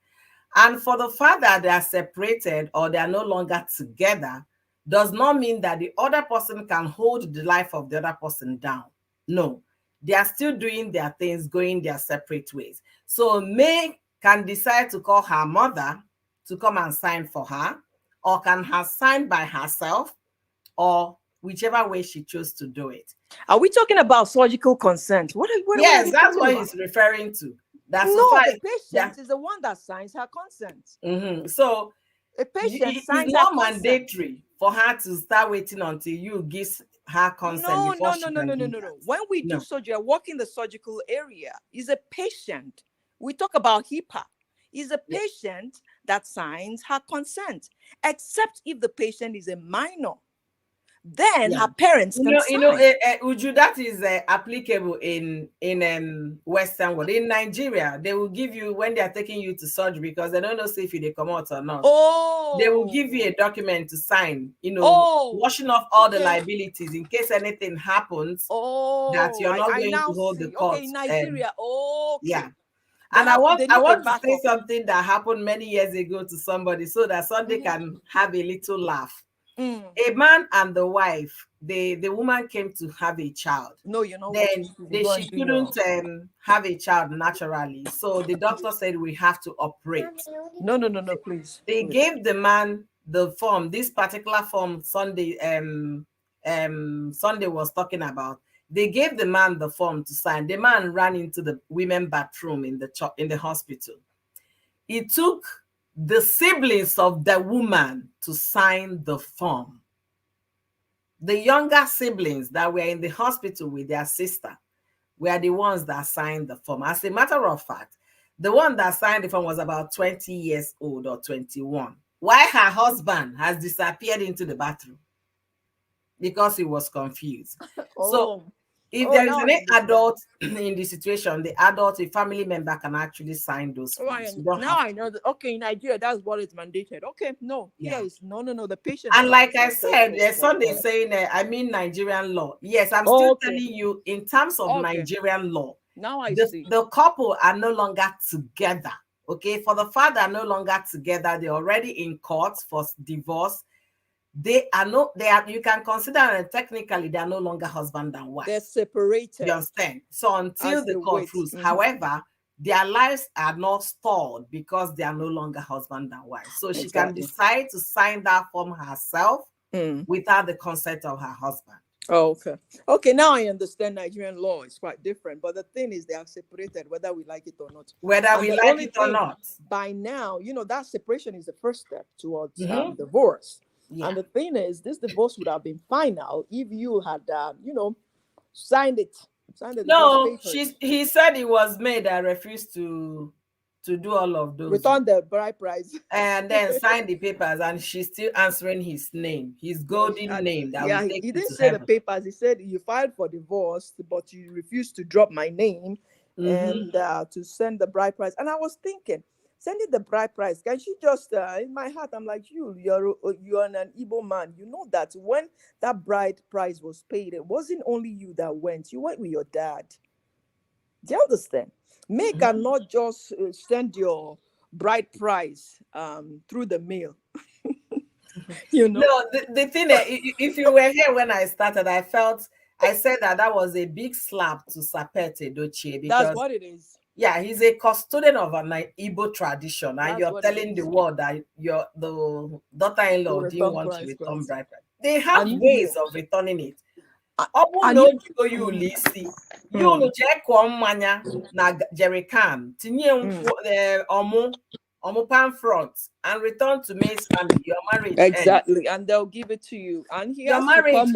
And for the fact that they are separated or they are no longer together does not mean that the other person can hold the life of the other person down. No, they are still doing their things, going their separate ways. So May can decide to call her mother to come and sign for her, or can have signed by herself, or whichever way she chose to do it. Are we talking about surgical consent? What are Yes, you that's talking what about? he's referring to. That's so No, far. the patient is the one that signs her consent. So A patient it's signs her not consent. mandatory for her to start waiting until you give her consent No. before she can do that. When we do No. surgery, I work in the surgical area. Is a patient. We talk about HIPAA. Is a Yeah. patient that signs her consent, except if the patient is a minor. Then Yeah. her parents can sign. Uju, that is applicable in Western world. In Nigeria, they will give you, when they are taking you to surgery, because they don't know if they come out or not. Oh, they will give you a document to sign, Oh, washing off all the okay. liabilities in case anything happens, Oh, that you're not I going now to hold the see. court. Okay, in Nigeria. Okay. Yeah. They And I want need a to say backup. something that happened many years ago to somebody, so that Sunday Mhm. can have a little laugh. Mm. A man and the wife, the woman came to have a child. No, you know Then what? she couldn't have a child naturally. So the doctor said we have to operate. No, please. They Please. gave the man the form, this particular form Sunday Sunday was talking about. They gave the man the form to sign. The man ran into the women bathroom in the hospital. It took the siblings of the woman to sign the form. The younger siblings that were in the hospital with their sister were the ones that signed the form. As a matter of fact, the one that signed the form was about 20 years old or 21. Why her husband has disappeared into the bathroom? Because he was confused. So if there is any adult in the situation, the adult, a family member, can actually sign those forms. Now I know that. Okay, in Nigeria, that's what is mandated. Okay, no, Yeah. yes, no. The patient. And like I said, there's something saying, I mean Nigerian law. Yes, I'm still telling you, in terms of Nigerian law, now I see. The couple are no longer together. Okay, for the fact they're no longer together, they're already in court for divorce. You can consider them technically they are no longer husband and wife. They're separated. You understand? So until the court rules, however, their lives are not stalled because they are no longer husband and wife. So she can decide to sign that form herself without the consent of her husband. Oh, okay. Now I understand Nigerian law is quite different, but the thing is they are separated, whether we like it or not. Whether we like it or not. By now, that separation is the first step towards divorce. Yeah. And the thing is, this divorce would have been final if you had, signed it. No, he said it was May that refused to do all of those. Return the bride price. And then sign the papers, and she's still answering his name, his golden name. That he didn't say the papers. He said you filed for divorce, but you refused to drop my name and to send the bride price. And I was thinking, sending the bride price, can she just, in my heart, I'm like, you're an Igbo man. You know that when that bride price was paid, it wasn't only you that went. You went with your dad. Do you understand? May cannot just send your bride price through the mail. No, the thing is, if you were here when I started, I said that was a big slap to May Edochie, because that's what it is. Yeah, he's a custodian of an Igbo tradition, and you're telling the world that the daughter-in-law didn't want to return bride price. They have ways of returning it. You na jerrycan, tinye pan front, and return to May's family. Your marriage exactly, and they'll give it to you. And your marriage,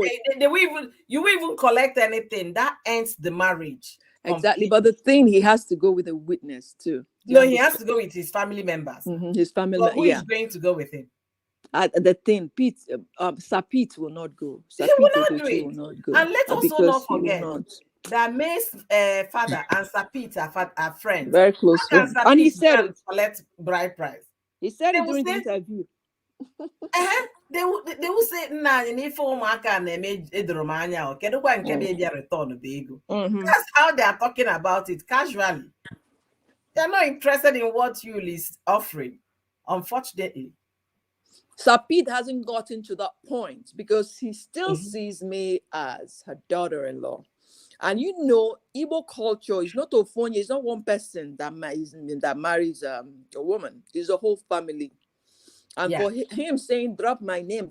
you will even collect anything that ends the marriage. Exactly. But the thing, he has to go with a witness too. Do you No, he has understand? to go with his family members. His family, So who yeah. is going to go with him? The thing, Pete, Sir Pete will not go. He Sir will Pete not do Edochie will it. not go And let also because not he will forget not. that May's father and Sir Pete are friends. Very close How can friend. Sir And he Pete said go and it. collect bride price? He said They it will during the say, interview. they will say, nah, in ife ụmụaka na-eme edoro m anya o kedụkwa nke bụ ịbịa return bụ ego. That's how they are talking about it casually. They're not interested in what Yul is offering, unfortunately. Sir Pete hasn't gotten to that point because he still sees me as her daughter-in-law. And you know, Igbo culture is not Ofonye, it's not one person that marries a woman, it's a whole family. And for him saying, drop my name,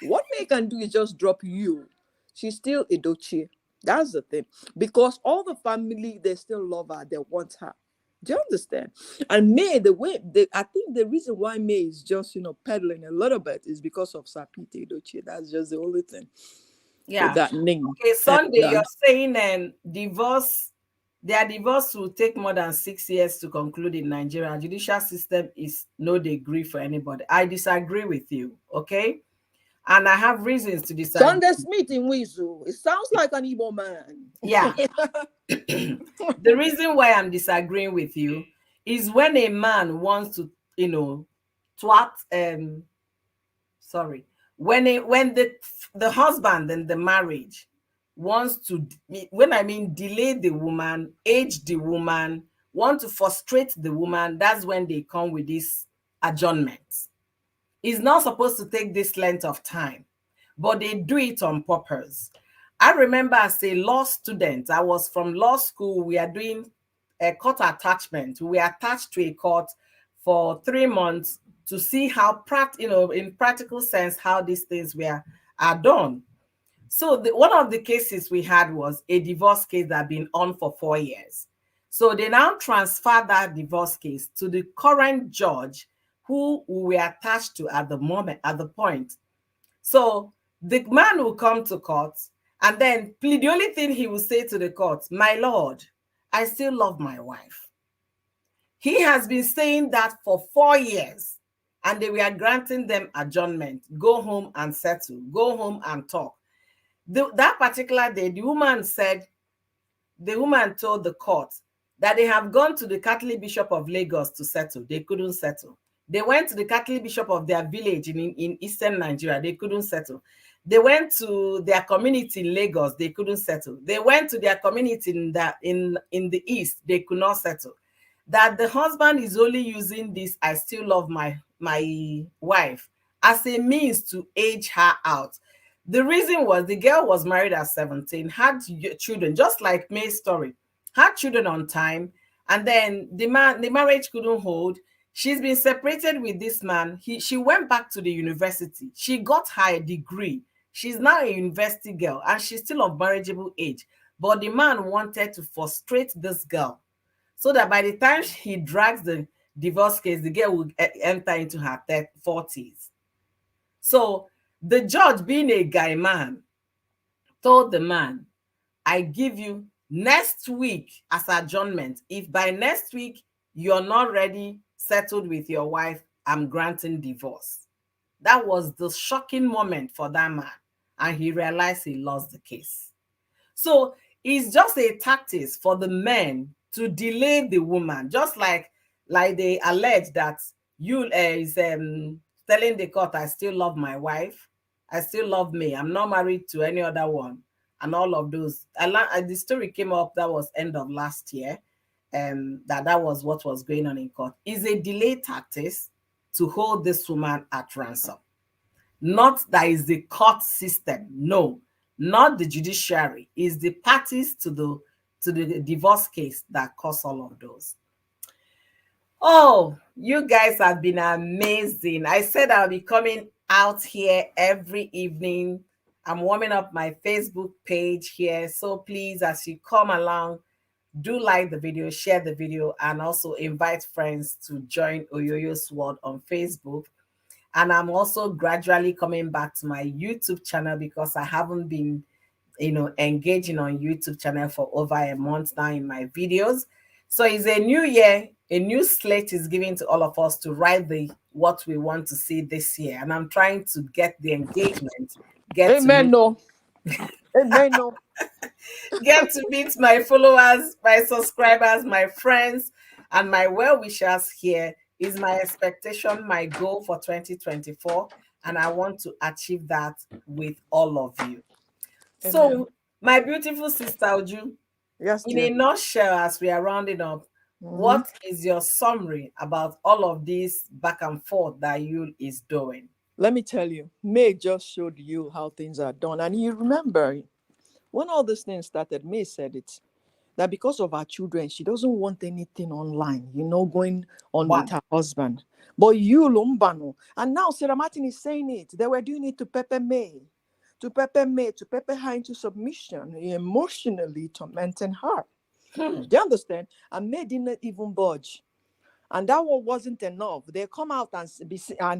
what May can do is just drop you. She's still Edochie. That's the thing. Because all the family, they still love her, they want her. Do you understand? And May, I think the reason why May is just, peddling a little bit is because of Sapite Edochie. That's just the only thing. Yeah. With that name. Okay, Sunday, you're saying their divorce will take more than 6 years to conclude in Nigeria. Judicial system is no degree for anybody. I disagree with you, okay? And I have reasons to disagree. Sunday Smith in Wizu. It sounds like an Igbo man. Yeah. The reason why I'm disagreeing with you is when a man wants to, when the husband and the marriage wants to, when I mean delay the woman, age the woman, want to frustrate the woman, that's when they come with this adjournment. It's not supposed to take this length of time, but they do it on purpose. I remember as a law student, I was from law school, we are doing a court attachment. We are attached to a court for 3 months to see how, in practical sense, how these things are done. So one of the cases we had was a divorce case that had been on for 4 years. So they now transfer that divorce case to the current judge who we were attached to at the point. So the man will come to court and then plead. The only thing he will say to the court, my lord, I still love my wife. He has been saying that for 4 years and they were granting them adjournment. Go home and settle. Go home and talk. That particular day, the woman told the court that they have gone to the Catholic Bishop of Lagos to settle. They couldn't settle. They went to the Catholic Bishop of their village in eastern Nigeria. They couldn't settle. They went to their community in Lagos. They couldn't settle. They went to their community in the east. They could not settle. That the husband is only using this, I still love my wife, as a means to age her out. The reason was the girl was married at 17, had children, just like May's story, had children on time, and then the marriage couldn't hold. She's been separated with this man. She went back to the university. She got her degree. She's now a university girl, and she's still of marriageable age. But the man wanted to frustrate this girl so that by the time he drags the divorce case, the girl will enter into her 40s. So the judge, being a guy man, told the man, I give you next week as adjournment. If by next week you're not ready, settled with your wife, I'm granting divorce. That was the shocking moment for that man. And he realized he lost the case. So it's just a tactic for the men to delay the woman, just like they allege that Yul is telling the court, I still love my wife, I still love me, I'm not married to any other one, and all of those. The story came up, that was end of last year, that was what was going on in court. Is a delay tactic to hold this woman at ransom. Not that is the court system, no, not the judiciary, is the parties to the divorce case that cause all of those. Oh, you guys have been amazing. I said I'll be coming out here every evening. I'm warming up my Facebook page here. So please, as you come along, do like the video, share the video, and also invite friends to join Oyoyo's World on Facebook. And I'm also gradually coming back to my YouTube channel because I haven't been engaging on YouTube channel for over a month now in my videos. So it's a new year, a new slate is given to all of us to write the what we want to see this year. And I'm trying to get the engagement, get to Amen. meet No. Amen. No. get to meet my followers, my subscribers, my friends, and my well-wishers here is my expectation, my goal for 2024. And I want to achieve that with all of you. Amen. So, my beautiful sister Uju, Yes, in a dear. nutshell, as we are rounding up, Mhm. what is your summary about all of this back and forth that Yul is doing? Let me tell you, May just showed you how things are done. And you remember when all these things started, May said it, that because of her children, she doesn't want anything online, going on with One. her husband. But you, Lumbano, and now Sarah Martin is saying it. They were doing it to Pepe May, to Pepe her into submission, emotionally tormenting her. Hmm. Do you understand? And May didn't even budge. And that one wasn't enough. They come out and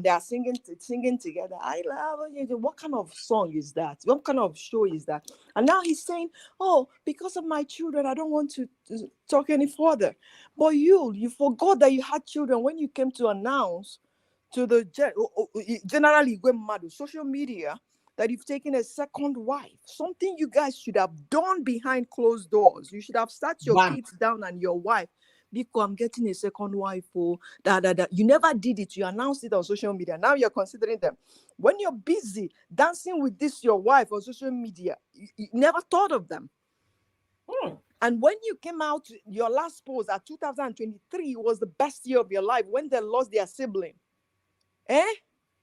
they are singing together. I love you. What kind of song is that? What kind of show is that? And now he's saying, "Oh, because of my children, I don't want to talk any further." But you forgot that you had children when you came to announce to the generally social media that you've taken a second wife. Something you guys should have done behind closed doors. You should have sat your One. kids down and your wife. Because I'm getting a second wife. Oh, that. You never did it. You announced it on social media. Now you're considering them. When you're busy dancing with your wife on social media, you never thought of them. Hmm. And when you came out, your last post at 2023 was the best year of your life when they lost their sibling.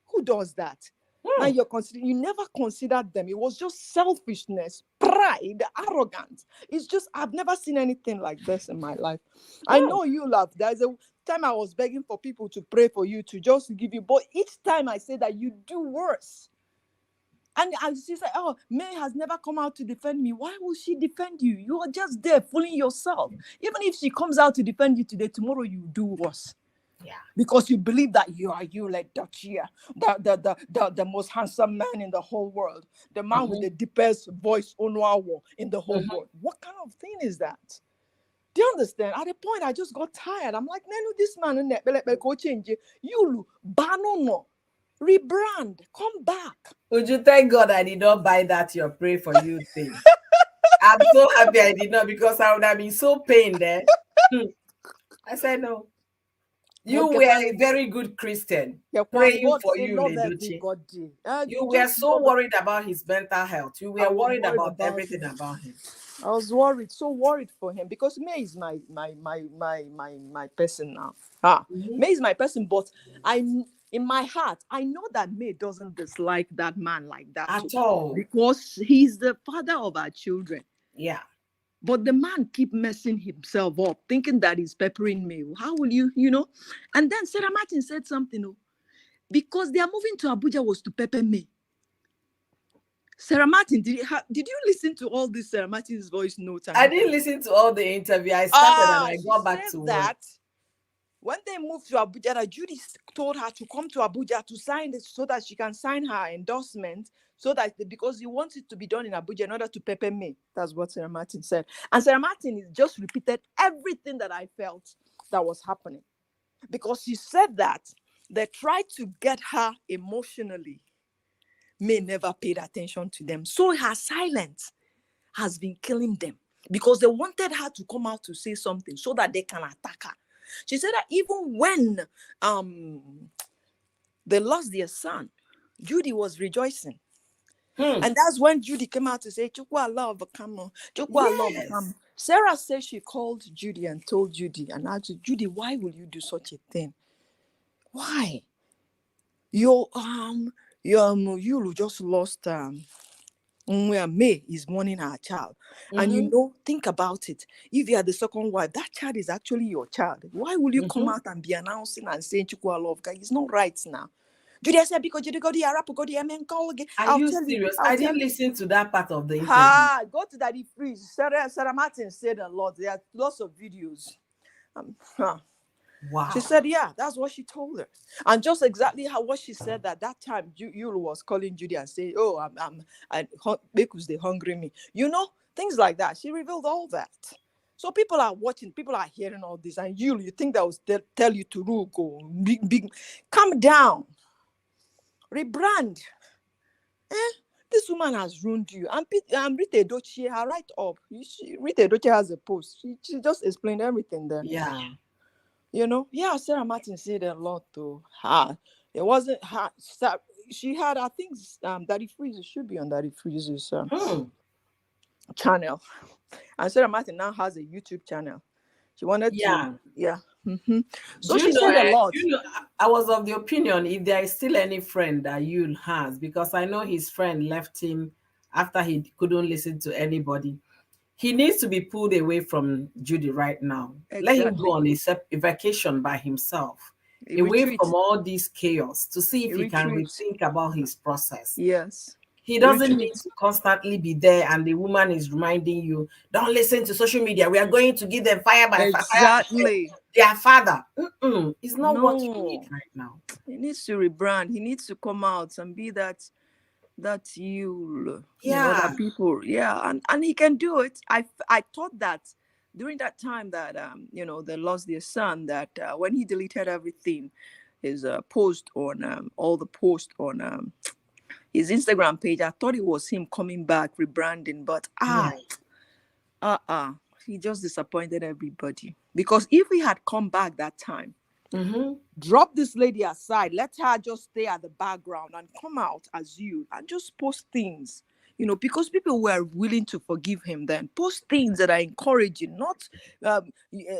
Who does that? Now you're considering, you never considered them. It was just selfishness, pride, arrogance. It's just, I've never seen anything like this in my life. I know you love. There's a time I was begging for people to pray for you, to just give you, but each time I say that, you do worse. And she said, "Oh, May has never come out to defend me." Why will she defend you? You are just there fooling yourself. Even if she comes out to defend you today, tomorrow you do worse. Yeah. Because you believe that you are Yul Edochie, the most handsome man in the whole world, the man with the deepest voice in the whole world. What kind of thing is that? Do you understand? At a point, I just got tired. I'm like, "No, this man, go change it. Yulu, banono, rebrand, come back." Would you thank God I did not buy that your pray for you thing? I'm so happy I did not, because I would have been so pained there. I said no. You Okay, were thank a very good Christian and praying God for say you, love Edochie. everybody. You were Just so love. worried about his mental health. You I were was worried worried about about everything him. about him. I was worried, so worried for him, because May is my person now. May is my person, but in my heart, I know that May doesn't dislike that man like that At too, all. because he's the father of our children. Yeah. But the man keep messing himself up, thinking that he's peppering me. How will you? And then Sarah Martin said something, because they are moving to Abuja was to pepper me. Sarah Martin, did you listen to all this Sarah Martin's voice notes? I didn't listen to all the interview. I started and I She got back said to work. that when they moved to Abuja, that Judy told her to come to Abuja to sign this so that she can sign her endorsement, because he wants it to be done in Abuja in order to pepper me. That's what Sarah Martin said. And Sarah Martin just repeated everything that I felt that was happening. Because she said that they tried to get her emotionally. May never paid attention to them. So her silence has been killing them, because they wanted her to come out to say something so that they can attack her. She said that even when they lost their son, Judy was rejoicing. And that's when Judy came out to say, "Chukwa love come. Chukwa love come." Sarah said she called Judy and told Judy and asked Judy, "Why will you do such a thing? Why? You just lost where May is mourning her child." And think about it. If you are the second wife, that child is actually your child. Why will you come out and be announcing and saying Chukwa love? It's not right now. Judy said, "Because you go the Arab, go the Amen call again." Are you serious? I didn't listen to that part of the interview. Go to that freeze. Sarah Martin said a lot. There are lots of videos. Wow. She said, yeah, that's what she told her. And just exactly what she said at that time, Yul was calling Judy and saying, oh, because they hungry me. You know, things like that. She revealed all that. So people are watching, people are hearing all this. And you think that was tell you to go, big, calm down. Rebrand. This woman has ruined you. And Rita Edochie, her write up. Rita Edochie has a post. She just explained everything there. Yeah. You know, yeah, Sarah Martin said a lot to her. It wasn't her. She had, I think, Daddy Freeze should be on Daddy Freeze's channel. And Sarah Martin now has a YouTube channel. She wanted to, yeah. Mm-hmm. So she said a lot. You know, I was of the opinion if there is still any friend that Yul has, because I know his friend left him after he couldn't listen to anybody. He needs to be pulled away from Judy right now. Exactly. Let him go on a vacation by himself, away from all this chaos, to see if he can rethink about his process. Yes. He doesn't need to constantly be there, and the woman is reminding you, don't listen to social media. We are going to give them fire by fire. Exactly. Their father. It's not what you need right now. He needs to rebrand. He needs to come out and be that you know, that people, and he can do it. I thought that during that time that you know, they lost their son, that when he deleted everything, his post on all the posts on his Instagram page, I thought it was him coming back, rebranding, but he just disappointed everybody. Because if he had come back that time, drop this lady aside, let her just stay at the background and come out as you and just post things, you know, because people were willing to forgive him then. Post things that are encouraging, not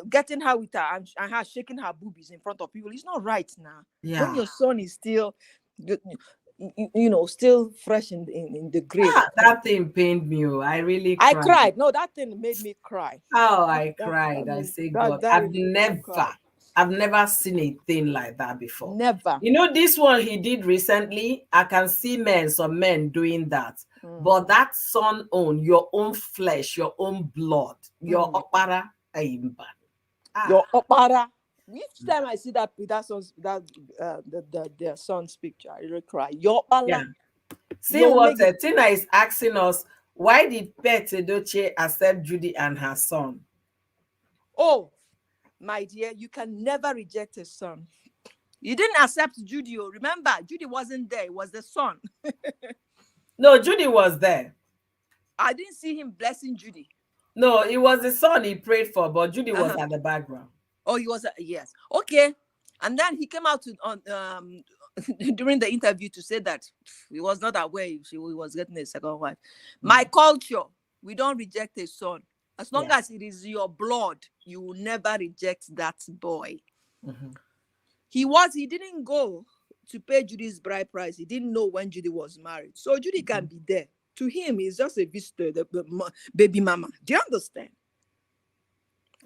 getting her with her and her shaking her boobies in front of people. It's not right now. When your son is still, you know, still fresh in the grave. That thing pained me. I really cried. I cried. No, that thing made me cry. Oh, I cried. I say, God, I've never seen a thing like that before. Never. You know, this one he did recently, I can see some men doing that. But that son own your own flesh, your own blood, your opera. Your opera. Each time I see that their son's picture, I really cry. Your opera. See what Tina is asking us, why did May Edochie accept Judy and her son? Oh, my dear, you can never reject a son. You didn't accept Judy. Remember, Judy wasn't there. It was the son. No, Judy was there. I didn't see him blessing Judy. No, it was the son he prayed for, but Judy was at the background. Oh, he was, yes. Okay. And then he came out during the interview to say that he was not aware he was getting a second wife. My culture, we don't reject a son. As long as it is your blood, you will never reject that boy. He didn't go to pay Judy's bride price. He didn't know when Judy was married. So Judy can be there. To him, he's just a visitor, the baby mama. Do you understand?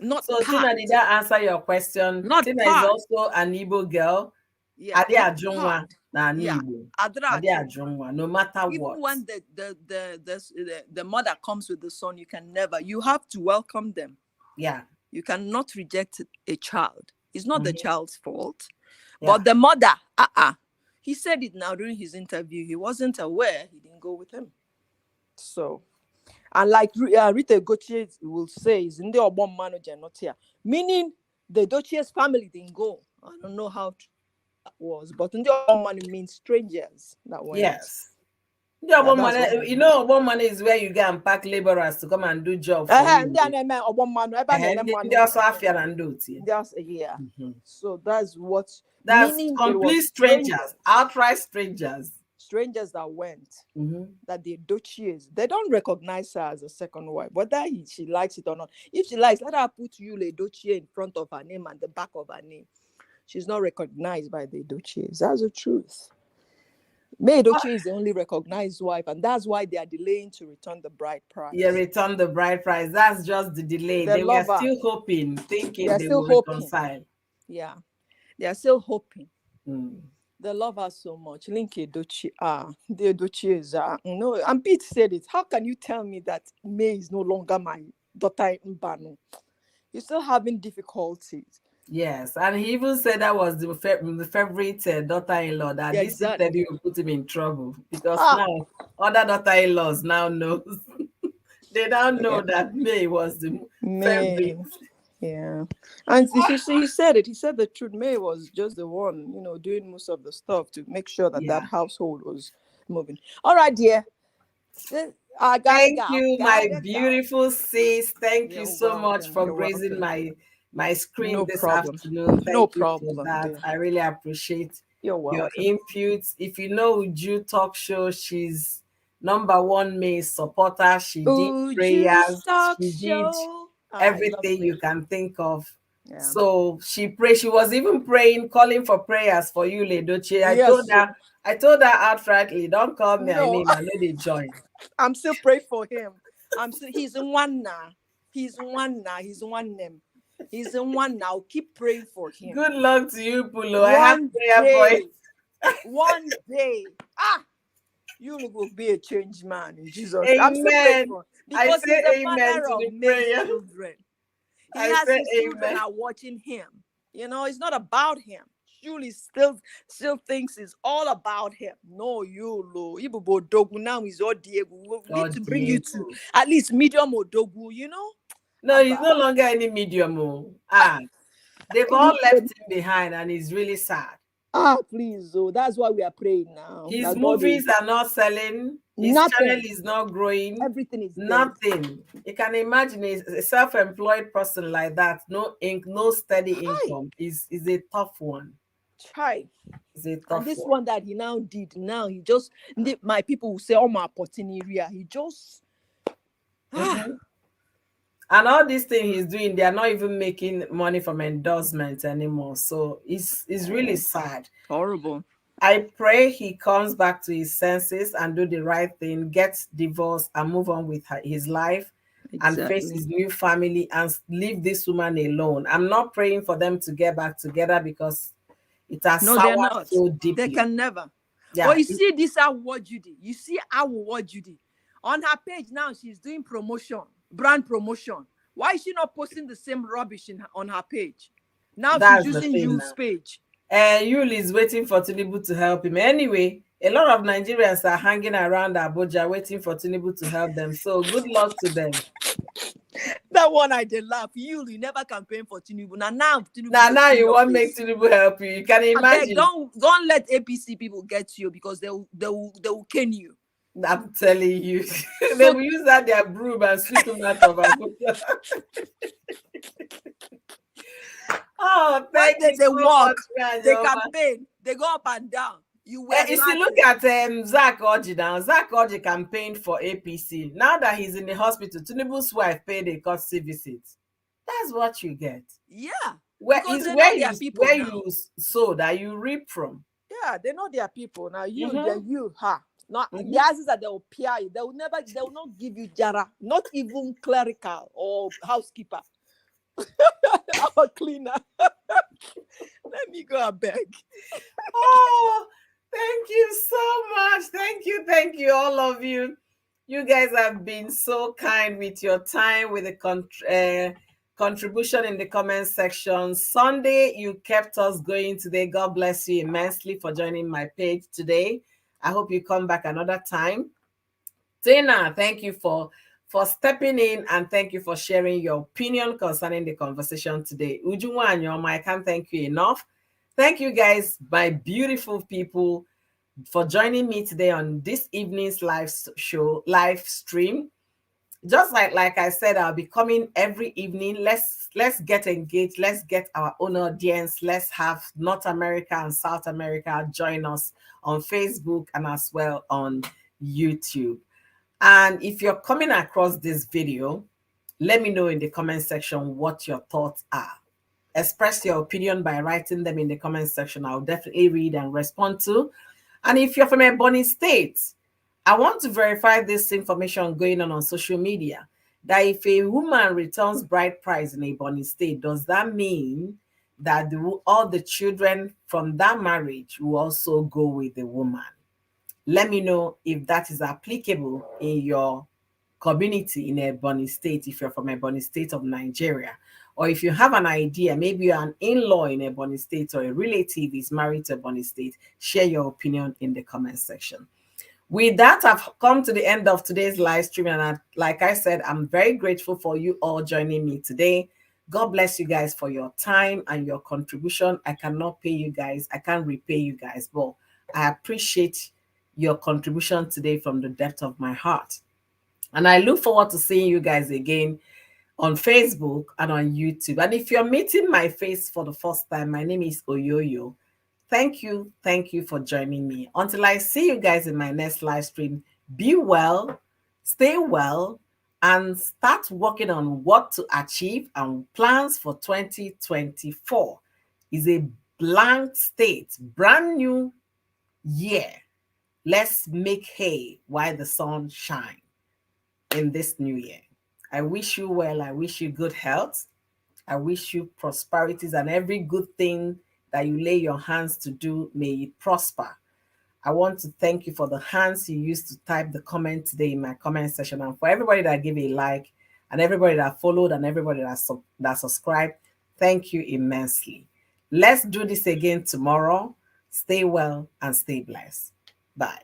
Not so Tina, did that answer your question? Not Tina part. is also an Igbo girl. Yeah, Ade Ajunwa na Igbo. Ade Ajunwa, no matter even what. when the mother comes with the son, you have to welcome them. Yeah. You cannot reject a child. It's not the child's fault. But the mother, he said it now during his interview. He wasn't aware. He didn't go with him. So, and like Rita Edochie will say, is in the Obon manager not here. Meaning the Edochie's family didn't go. I don't know how that was, but in the Obon money means strangers that went. Yes. You know, Obon money is where you go and pack laborers to come and do jobs. So that's what. That's complete strangers, outright strangers. Strangers that went, that the Edochies, they don't recognize her as a second wife, whether she likes it or not. If she likes, let her put Yul Edochie in front of her name and the back of her name. She's not recognized by the Edochies. That's the truth. May Edochie is the only recognized wife, and that's why they are delaying to return the bride price. Yeah, return the bride price. That's just the delay. They were still hoping, thinking they will reconcile. Yeah, they are still hoping. They love her so much. Link Edochie, the Edochies no. And Pete said it. How can you tell me that May is no longer my daughter in Mbano? You're still having difficulties. Yes, and he even said that was the favorite daughter-in-law, that Yeah, this interview exactly. will put him in trouble because Ah, now other daughter-in-laws now knows. They now yeah, know that May was the favorite. man. Yeah, and he said it. He said the truth. May was just the one, doing most of the stuff to make sure that that Yeah. household was moving. All right, dear. I gotta Thank go. you, my Gotta go. beautiful sis. Thank you You're so much welcome. for You're gracing welcome. my screen No this problem. afternoon. No Thank you for problem, that. dear. I really appreciate You're your welcome. inputs. If you know Uju Talk Show, she's number one May supporter. She did Uju's prayers. talk She did show. I love everything you me. can think of. Yeah. So she prayed. She was even praying, calling for prayers for you, Yul Edochie. Yes. So I told her outrightly, don't call me a no, name. I know they join. I'm still praying for him. I'm still. He's in one now. He's one now. He's one name. He's in one now. Keep praying for him. Good luck to you, Pulo. I have One prayer day. points. One day. You will be a changed man in Jesus. I'm still praying Amen. for him I because he's a say amen father to of the May's prayer. children. He I has say his children amen. are watching him. It's not about him. Julie still thinks it's all about him. No, you lo. Ibubo Odogu now is all Diego. We need God, to bring you to Diego. at least medium Odogu. No, he's Abba. no longer any medium. Oh. They've all left him behind, and it's really sad. Please, oh, that's why we are praying now. His That God will movies are not selling. His channel nothing. is not growing. Everything is dead. Nothing. You can imagine a self-employed person like that, no steady Hi, income, is a tough one. try. It's a And tough this one. one that he now did, now he just my people will say, oh my area. He just Mhm. And all these things he's doing, they are not even making money from endorsements anymore. So it's really sad. horrible. I pray he comes back to his senses and do the right thing, gets divorced and move on with his life and face Exactly. his new family and leave this woman alone. I'm not praying for them to get back together because it has No, they're soured not. so They deeply. can never. But Yeah, you see this Award Judy. You see Award Judy. On her page now, she's doing promotion, brand promotion. Why is she not posting the same rubbish on her page? Now she's that's the using thing Yule's now. page. Yul is waiting for Tinubu to help him. Anyway, a lot of Nigerians are hanging around Abuja waiting for Tinubu to help them. So good luck to them. That one I did laugh. You never campaign for Tinubu. Now Tinubu Now, go now see you your want make face. Tinubu help you. You can I beg, imagine. don't let APC people get you because they will cane you. I'm telling you. They So will use that their broom and sweep him out of Abuja. Oh, one thank day you they so walk, much, they Rajoma. campaign, they go up and down. You wear You see, look glasses. at Zach Orji now. Zach Orji campaigned for APC. Now that he's in the hospital, Tinubu's wife paid a courtesy visit. That's what you get. Yeah, Where because is they know where their you people where now. you sow that you reap from. Yeah, they know their people now. Mm-hmm. Not the Mm-hmm. answers that they will peer you. They will not give you jara, not even clerical or housekeeper or cleaner. Let me go and beg. Oh, thank you so much. Thank you, all of you. You guys have been so kind with your time, with the contribution in the comment section. Sunday, you kept us going today. God bless you immensely for joining my page today. I hope you come back another time. Tina, thank you for stepping in and thank you for sharing your opinion concerning the conversation today. Ujunwa Anyoma, I can't thank you enough. Thank you guys, my beautiful people, for joining me today on this evening's live stream. Just like I said, I'll be coming every evening. Let's get engaged. Let's get our own audience. Let's have North America and South America join us on Facebook and as well on YouTube. And if you're coming across this video, let me know in the comment section what your thoughts are. Express your opinion by writing them in the comment section. I'll definitely read and respond to. And if you're from Ebonyi State, I want to verify this information going on social media, that if a woman returns bride price in Ebonyi State, does that mean that all the children from that marriage will also go with the woman? Let me know if that is applicable in your community in Ebonyi State, if you're from Ebonyi State of Nigeria. Or if you have an idea, maybe you're an in-law in Ebony State or a relative is married to Ebony State, share your opinion in the comment section. With that, I've come to the end of today's live stream. And like I said, I'm very grateful for you all joining me today. God bless you guys for your time and your contribution. I cannot pay you guys. I can't repay you guys, but I appreciate your contribution today from the depth of my heart. And I look forward to seeing you guys again on Facebook and on YouTube. And if you're meeting my face for the first time, my name is Oyoyo. Thank you. Thank you for joining me. Until I see you guys in my next live stream, be well, stay well, and start working on what to achieve and plans for 2024. Is a blank state, brand new year. Let's make hay while the sun shines in this new year. I wish you well. I wish you good health. I wish you prosperities and every good thing that you lay your hands to do, may it prosper. I want to thank you for the hands you used to type the comment today in my comment section, and for everybody that gave a like, and everybody that followed, and everybody that subscribed. Thank you immensely. Let's do this again tomorrow. Stay well and stay blessed. Bye.